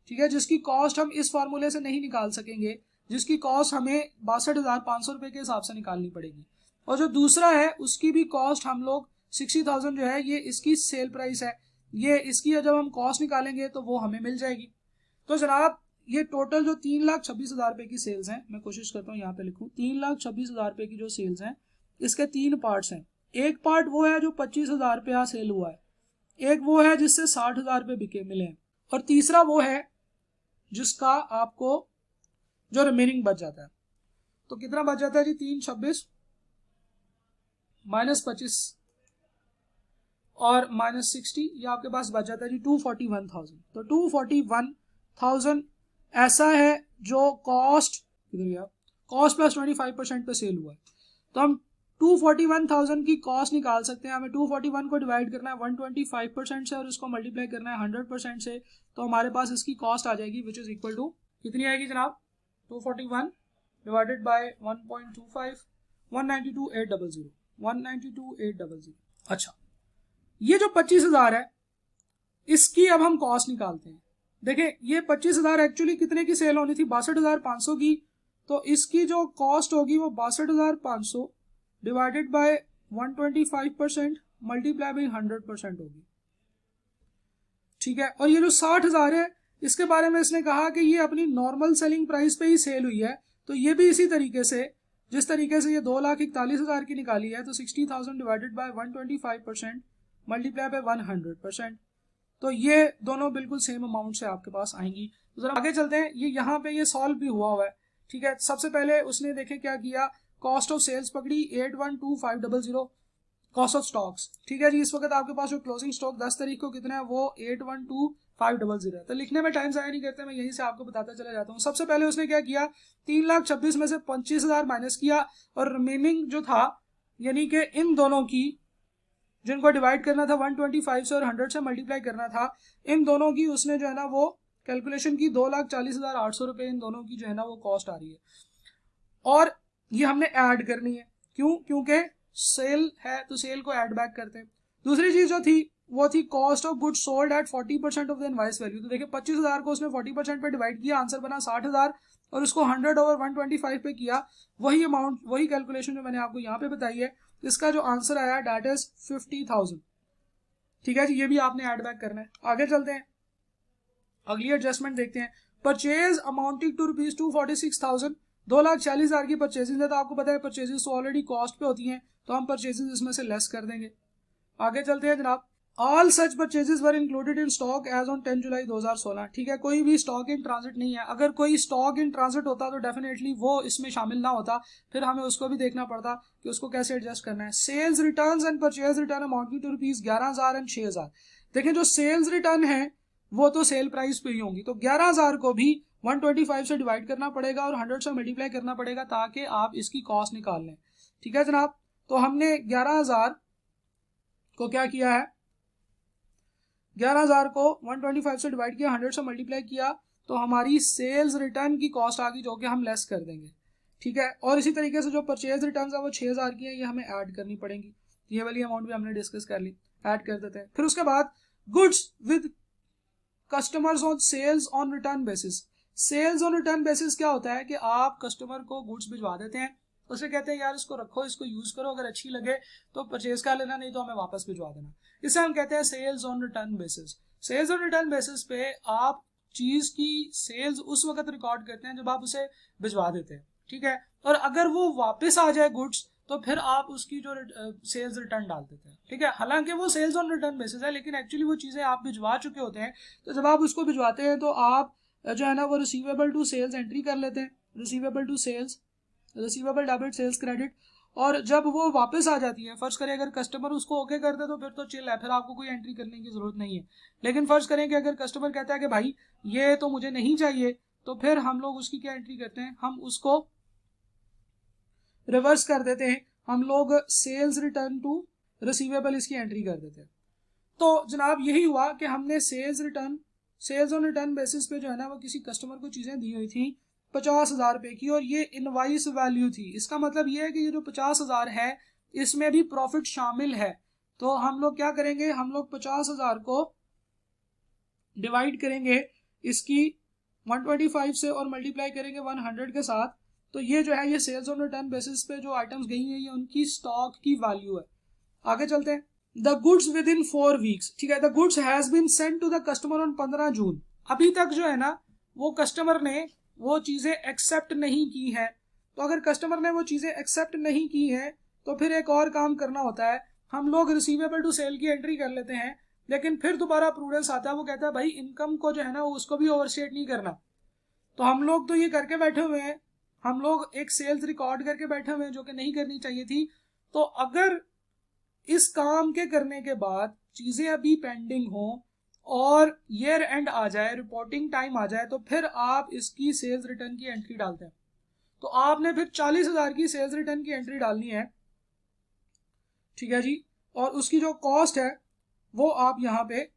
Speaker 1: ठीक है, जिसकी कॉस्ट हम इस फार्मूले से नहीं निकाल सकेंगे, जिसकी कॉस्ट हमें 62,500 रुपए के हिसाब से निकालनी पड़ेगी। और जो दूसरा है उसकी भी कॉस्ट हम लोग 60,000 जो है, ये इसकी सेल प्राइस है, ये इसकी जब हम कॉस्ट निकालेंगे तो वो हमें मिल जाएगी। तो जनाब ये टोटल जो 3,26,000 रुपए की सेल्स हैं, मैं कोशिश करता हूँ यहाँ पे लिखूँ, 3,26,000 रुपए की जो सेल्स हैं, इसके 3 पार्ट्स हैं। एक पार्ट वो है जो 25,000 रुपया सेल हुआ है, एक वो है जिससे 60,000 रुपये बिके मिले हैं, और तीसरा वो है जिसका आपको जो रिमेनिंग बच जाता है। तो कितना बच जाता है जी? 326 माइनस 25 और माइनस 60, ये आपके पास बच जाता है जी 241,000। तो 241,000 ऐसा है जो कॉस्ट कॉस्ट प्लस 25% पे सेल हुआ है। तो हम 241,000 की कॉस्ट निकाल सकते हैं। हमें 241 को डिवाइड करना है 125% से और इसको मल्टीप्लाई करना है 100% से, तो हमारे पास इसकी कॉस्ट आ जाएगी विच इज इक्वल टू कितनी आएगी जनाब? 241 डिवाइडेड बाय 1.25, 192,800, 192,800। अच्छा, ये जो 25,000 है इसकी अब हम कॉस्ट निकालते हैं। देखें, ये 25,000 एक्चुअली कितने की सेल होनी थी? 62,500 की। तो इसकी जो कॉस्ट होगी वो 62,500 डिवाइडेड बाय 125% मल्टीप्लाई बाई 100% होगी। ठीक है, और ये जो 60,000 है, इसके बारे में इसने कहा कि ये अपनी नॉर्मल सेलिंग प्राइस पे ही सेल हुई है, तो ये भी इसी तरीके से जिस तरीके से ये 2,41,000 की निकाली है तो 60,000 डिवाइडेड बाय 125% मल्टीप्लाई बाय 100%, तो ये दोनों बिल्कुल सेम अमाउंट से आपके पास आएंगी। तो जरा आगे चलते हैं, ये यहाँ पे ये सॉल्व भी हुआ है, ठीक है। सबसे पहले उसने देखे क्या किया, कॉस्ट ऑफ सेल्स पकड़ी 812500, कॉस्ट ऑफ स्टॉक्स, ठीक है जी। इस वक्त आपके पास जो क्लोजिंग स्टॉक 10 तारीख को कितना है, वो 812500 है। तो लिखने में टाइम ज़ाया नहीं करते, मैं यहीं से आपको बताता चला जाता हूँ। सबसे पहले उसने क्या किया, 3,26,000 में से 25,000 माइनस किया, और रिमेनिंग जो था यानी कि इन दोनों की जिनको डिवाइड करना था 125 से और 100 से मल्टीप्लाई करना था, इन दोनों की उसने जो है ना वो कैलकुलेशन की, 2,40,800 रुपये इन दोनों की जो है ना वो कॉस्ट आ रही है, और ये हमने ऐड करनी है। क्यों? क्योंकि सेल है तो सेल को ऐड बैक करते हैं। दूसरी चीज जो थी वो थी cost of goods sold at 40% of the invoice value. तो देखिए 25,000 को उसने 40% पे डिवाइड किया, आंसर बना 60,000, और उसको 100 ओवर 125 पे किया, वही अमाउंट, वही कैलकुलेशन जो मैंने आपको यहाँ पे बताई है, इसका जो आंसर आया डेट इज 50,000, ठीक है जी। ये भी आपने ऐड बैक करना है। आगे चलते हैं, अगली एडजस्टमेंट देखते हैं। परचेज अमाउंटिंग टू रुपीज 246,000, 2,40,000 की परचेजिंग है, तो आपको पता है परचेजेस तो ऑलरेडी कॉस्ट पे होती हैं, तो हम परचेजेस इसमें से लेस कर देंगे। आगे चलते हैं जनाब, all such purchases were included in stock as on 10 July 2016, ठीक है। कोई भी स्टॉक इन ट्रांजिट नहीं है। अगर कोई स्टॉक इन ट्रांजिट होता तो डेफिनेटली वो इसमें शामिल ना होता, फिर हमें उसको भी देखना पड़ता कि उसको कैसे एडजस्ट करना है। Sales returns and purchase return amounting to rupees 11,000 and 6,000। देखें जो सेल्स रिटर्न है वो तो सेल प्राइस पे ही होंगी, तो 11,000 को भी 125 से डिवाइड करना पड़ेगा और 100 से मल्टीप्लाई करना पड़ेगा ताकि आप इसकी कॉस्ट निकाल लें, ठीक है जनाब। तो हमने 11,000 को क्या किया है, 11,000 को 125 से डिवाइड किया, 100 से मल्टीप्लाई किया, तो हमारी सेल्स रिटर्न की कॉस्ट आ गई जो कि हम लेस कर देंगे, ठीक है। और इसी तरीके से जो परचेज रिटर्न है वो 6,000 की है, ये हमें ऐड करनी पड़ेंगी। ये वाली अमाउंट भी हमने डिस्कस कर ली, ऐड कर देते हैं। फिर उसके बाद goods with customers on sales on return basis. Sales on return basis क्या होता है कि आप कस्टमर को गुड्स भिजवा देते हैं, उसे कहते हैं यार इसको रखो, इसको यूज करो, अगर अच्छी लगे तो परचेज कर लेना, नहीं तो हमें वापस भिजवा देना। इसे हम कहते हैं sales on return basis. Sales on return basis पे आप चीज की सेल्स उस वक्त रिकॉर्ड करते हैं जब आप उसे भिजवा देते हैं, ठीक है। और अगर वो वापस आ जाए गुड्स तो फिर आप उसकी जो सेल्स रिटर्न डाल देते हैं, ठीक है। हालांकि वो सेल्स ऑन रिटर्न बेसिस है, लेकिन एक्चुअली वो चीजें आप भिजवा चुके होते हैं, तो जब आप उसको भिजवाते हैं तो आप जो है ना वो रिसीवेबल टू सेल्स एंट्री कर लेते हैं, receivable to sales, receivable debit sales credit. और जब वो वापस आ जाती है, फर्ज करें अगर कस्टमर उसको ओके कर दे तो फिर तो चिल है, फिर आपको कोई एंट्री करने की जरूरत नहीं है। लेकिन फर्ज करें कि अगर कस्टमर कहता है कि भाई ये तो मुझे नहीं चाहिए, तो फिर हम लोग उसकी क्या एंट्री करते हैं, हम उसको रिवर्स कर देते हैं, हम लोग सेल्स रिटर्न टू रिसीवेबल इसकी एंट्री कर देते हैं। तो जनाब यही हुआ कि हमने सेल्स ऑन रिटर्न बेसिस पे जो है ना वो किसी कस्टमर को चीजें दी हुई थी 50,000 रुपए की, और ये इनवाइस वैल्यू थी। इसका मतलब ये है कि ये जो 50,000 है इसमें भी प्रॉफिट शामिल है। तो हम लोग क्या करेंगे, हम लोग 50,000 को डिवाइड करेंगे इसकी 125 से और मल्टीप्लाई करेंगे 100 के साथ, तो ये जो है ये सेल्स ऑन रिटर्न बेसिस पे जो आइटम्स गई हैं ये उनकी स्टॉक की वैल्यू है। आगे चलते हैं, the goods within 4 weeks, ठीक है। The goods has been sent to the customer on 15 June. अभी तक जो है ना वो कस्टमर ने वो चीजें एक्सेप्ट नहीं की है। तो अगर कस्टमर ने वो चीजें एक्सेप्ट नहीं की है तो फिर एक और काम करना होता है, हम लोग रिसीवेबल टू सेल की एंट्री कर लेते हैं, लेकिन फिर दोबारा प्रूडेंस आता है, वो कहता है भाई इनकम को जो है ना उसको भी ओवरस्टेट नहीं करना। तो हम लोग तो ये करके बैठे हुए हैं, हम लोग एक सेल्स रिकॉर्ड करके बैठे हुए हैं जो कि नहीं करनी चाहिए थी। तो अगर इस काम के करने के बाद चीजें अभी पेंडिंग हो और ईयर एंड आ जाए, रिपोर्टिंग टाइम आ जाए, तो फिर आप इसकी सेल्स रिटर्न की एंट्री डालते हैं। तो आपने फिर 40,000 की सेल्स रिटर्न की एंट्री डालनी है, ठीक है जी। और उसकी जो कॉस्ट है वो आप यहाँ पे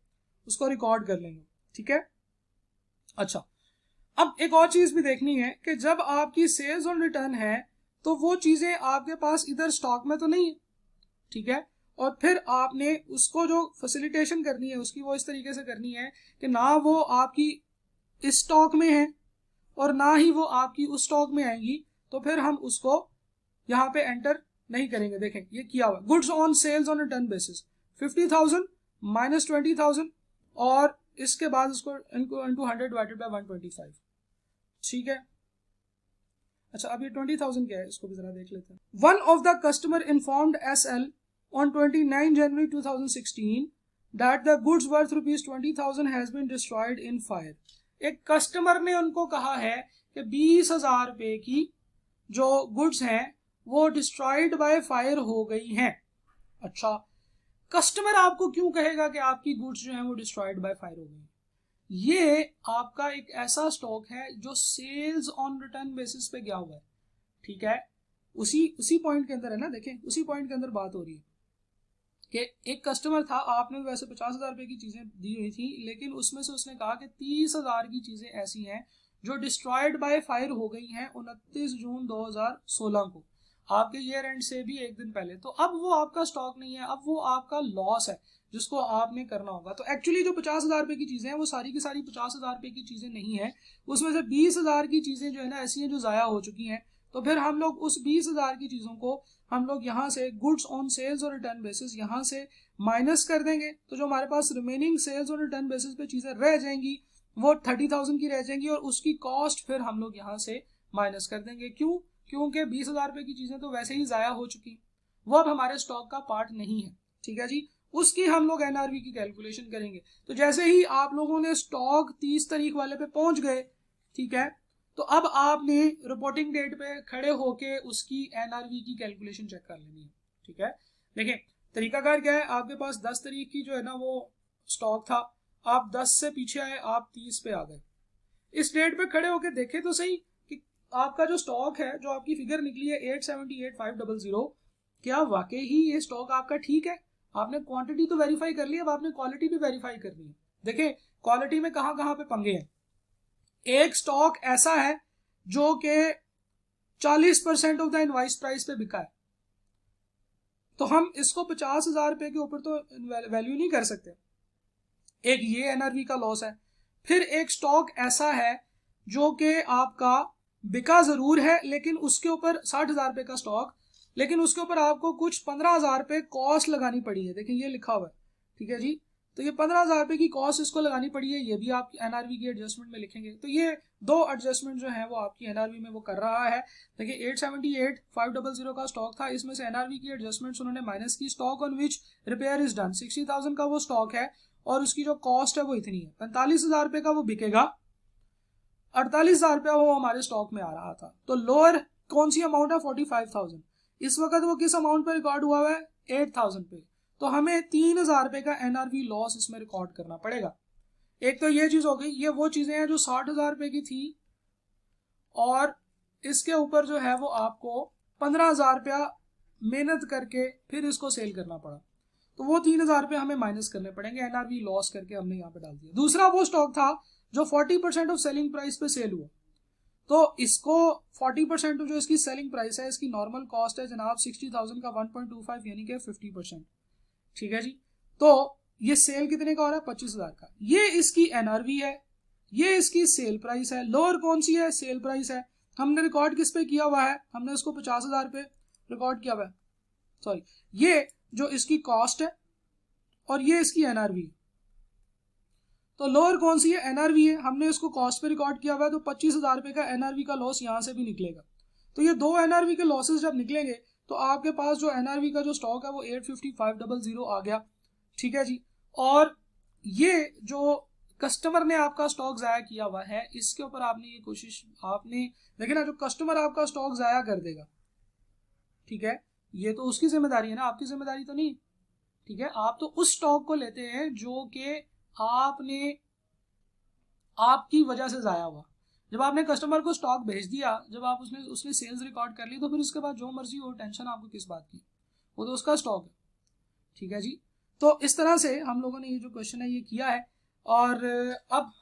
Speaker 1: उसको रिकॉर्ड कर लेंगे, ठीक है। अच्छा, अब एक और चीज भी देखनी है कि जब आपकी सेल्स ऑन रिटर्न है तो वो चीजें आपके पास इधर स्टॉक में तो नहीं है, ठीक है। और फिर आपने उसको जो फैसिलिटेशन करनी है उसकी वो इस तरीके से करनी है कि ना वो आपकी इस स्टॉक में है और ना ही वो आपकी उस स्टॉक में आएंगी, तो फिर हम उसको यहाँ पे एंटर नहीं करेंगे। देखें ये किया हुआ, goods on sales on return basis 50,000 minus 20,000 और इसके बाद उसको इनटू 100 डिवाइडेड बाय 125, ठीक है। अच्छा, अब ये 20,000 क्या है, इसको भी जरा देख लेते हैं। One of the customer informed SL on 29 January 2016 that the goods worth ₹20,000 has been destroyed in fire। एक कस्टमर ने उनको कहा है कि 20,000 रुपए की जो गुड्स हैं वो डिस्ट्रॉयड बाय फायर हो गई हैं। अच्छा, कस्टमर आपको क्यों कहेगा कि आपकी गुड्स जो हैं वो डिस्ट्रॉयड बाय फायर हो गई? ये आपका एक ऐसा स्टॉक है जो सेल्स ऑन रिटर्न बेसिस पे गया हुआ है, ठीक है। उसी पॉइंट के अंदर है ना, देखें उसी पॉइंट के अंदर बात हो रही है कि एक कस्टमर था, आपने वैसे 50,000 रुपए की चीजें दी हुई थी, लेकिन उसमें से उसने कहा कि 30,000 की चीजें ऐसी हैं जो डिस्ट्रॉयड बाय फायर हो गई हैं 29 जून 2016 को, आपके ईयर एंड से भी एक दिन पहले। तो अब वो आपका स्टॉक नहीं है, अब वो आपका लॉस है जिसको आपने करना होगा। तो एक्चुअली जो 50,000 रुपए की चीजें हैं वो सारी की सारी 50,000 रुपए की चीजें नहीं है, उसमें से 20,000 की चीजें जो है ना ऐसी हैं जो जाया हो चुकी हैं। तो फिर हम लोग उस 20,000 की चीजों को हम लोग यहाँ से गुड्स ऑन सेल्स और रिटर्न बेसिस यहाँ से माइनस कर देंगे। तो जो हमारे पास रिमेनिंग सेल्स और रिटर्न बेसिस पे चीजें रह जाएंगी वो 30,000 की रह जाएंगी और उसकी कॉस्ट फिर हम लोग यहाँ से माइनस कर देंगे। क्यों? क्योंकि 20,000 रुपए की चीजें तो वैसे ही जाया हो चुकी, वो अब हमारे स्टॉक का पार्ट नहीं है, ठीक है जी। उसकी हम लोग एनआरवी की कैलकुलेशन करेंगे। तो जैसे ही आप लोगों ने स्टॉक 30 तारीख वाले पे पहुंच गए, ठीक है, तो अब आपने रिपोर्टिंग डेट पे खड़े होके उसकी एनआरवी की कैलकुलेशन चेक कर लेनी है, ठीक है। देखिए तरीकाकार क्या है, आपके पास 10 तारीख की जो है ना वो स्टॉक था, आप 10 से पीछे आए, आप 30 पे आ गए। इस डेट पे खड़े होके देखे तो सही कि आपका जो स्टॉक है, जो आपकी फिगर निकली है 878,500, क्या वाकई ही ये स्टॉक आपका ठीक है? आपने क्वांटिटी तो वेरीफाई कर ली, अब आपने क्वालिटी भी वेरीफाई करनी है। देखिए क्वालिटी में कहां कहां पे पंगे हैं। एक स्टॉक ऐसा है जो कि 40% ऑफ द इनवाइस प्राइस पे बिका है, तो हम इसको 50,000 रुपए के ऊपर तो वैल्यू नहीं कर सकते। एक ये एनआरवी का लॉस है। फिर एक स्टॉक ऐसा है जो कि आपका बिका जरूर है, लेकिन उसके ऊपर 60,000 रुपए का स्टॉक, लेकिन उसके ऊपर आपको कुछ 15,000 रुपए कॉस्ट लगानी पड़ी है। देखिए ये लिखा हुआ है, ठीक है जी। तो ये 15,000 रुपए की कॉस्ट इसको लगानी पड़ी है, ये भी आप एनआरवी की एडजस्टमेंट में लिखेंगे। तो ये दो एडजस्टमेंट जो है वो आपकी एनआरवी में वो कर रहा है। देखिए 878,500 का स्टॉक था, इसमें से एनआरवी की एडजस्टमेंट उन्होंने माइनस की। Stock on which repair is done 60,000 का वो स्टॉक है और उसकी जो कॉस्ट है वो इतनी है, 45,000 रुपए का वो बिकेगा, 48,000 रुपया वो हमारे स्टॉक में आ रहा था। तो लोअर कौन सी अमाउंट है? 45,000। इस वक्त वो किस अमाउंट पे रिकॉर्ड हुआ है? 8,000 पे। तो हमें 3,000 रुपए का एनआरवी लॉस इसमें रिकॉर्ड करना पड़ेगा। एक तो ये चीज हो गई, ये वो चीजें हैं जो 60,000 रुपए की थी और इसके ऊपर जो है वो आपको 15,000 रुपया मेहनत करके फिर इसको सेल करना पड़ा, तो वो 3,000 रुपये हमें माइनस करने पड़ेंगे, एनआरवी लॉस करके हमने यहाँ पे डाल दिया। दूसरा वो स्टॉक था जो 40% ऑफ सेलिंग प्राइस पे सेल हुआ, तो इसको 40% जो इसकी सेलिंग प्राइस है, इसकी नॉर्मल कॉस्ट है जनाब 60,000 का 1.25 यानी कि 50%, ठीक है जी। तो ये सेल कितने का हो रहा है? 25,000 का। ये इसकी एनआरवी है, ये इसकी सेल प्राइस है। लोअर कौन सी है? सेल प्राइस है। हमने रिकॉर्ड किस पे किया हुआ है? हमने इसको 50,000 पे रिकॉर्ड किया हुआ है, सॉरी, ये जो इसकी कॉस्ट है और ये इसकी एनआरवी। तो लोअर कौन सी है? एनआरवी है। हमने इसको कॉस्ट पे रिकॉर्ड किया हुआ है, तो 25,000 रुपए का एनआरवी का लॉस यहां से भी निकलेगा। तो ये दो एनआरवी के लॉसेस जब निकलेंगे तो आपके पास जो एनआरवी का जो स्टॉक है वो 850,500 आ गया, ठीक है जी। और ये जो कस्टमर ने आपका स्टॉक जाया किया हुआ है, इसके ऊपर आपने ये कोशिश, आपने देखिए ना, जो कस्टमर आपका स्टॉक जाया कर देगा, ठीक है, ये तो उसकी जिम्मेदारी है ना, आपकी जिम्मेदारी तो नहीं, ठीक है। आप तो उस स्टॉक को लेते हैं जो कि आपने आपकी वजह से जाया हुआ। जब आपने कस्टमर को स्टॉक भेज दिया, जब आप उसने सेल्स रिकॉर्ड कर ली, तो फिर उसके बाद जो मर्जी हो, टेंशन आपको किस बात की, वो तो उसका स्टॉक है, ठीक है जी। तो इस तरह से हम लोगों ने ये जो क्वेश्चन है ये किया है। और अब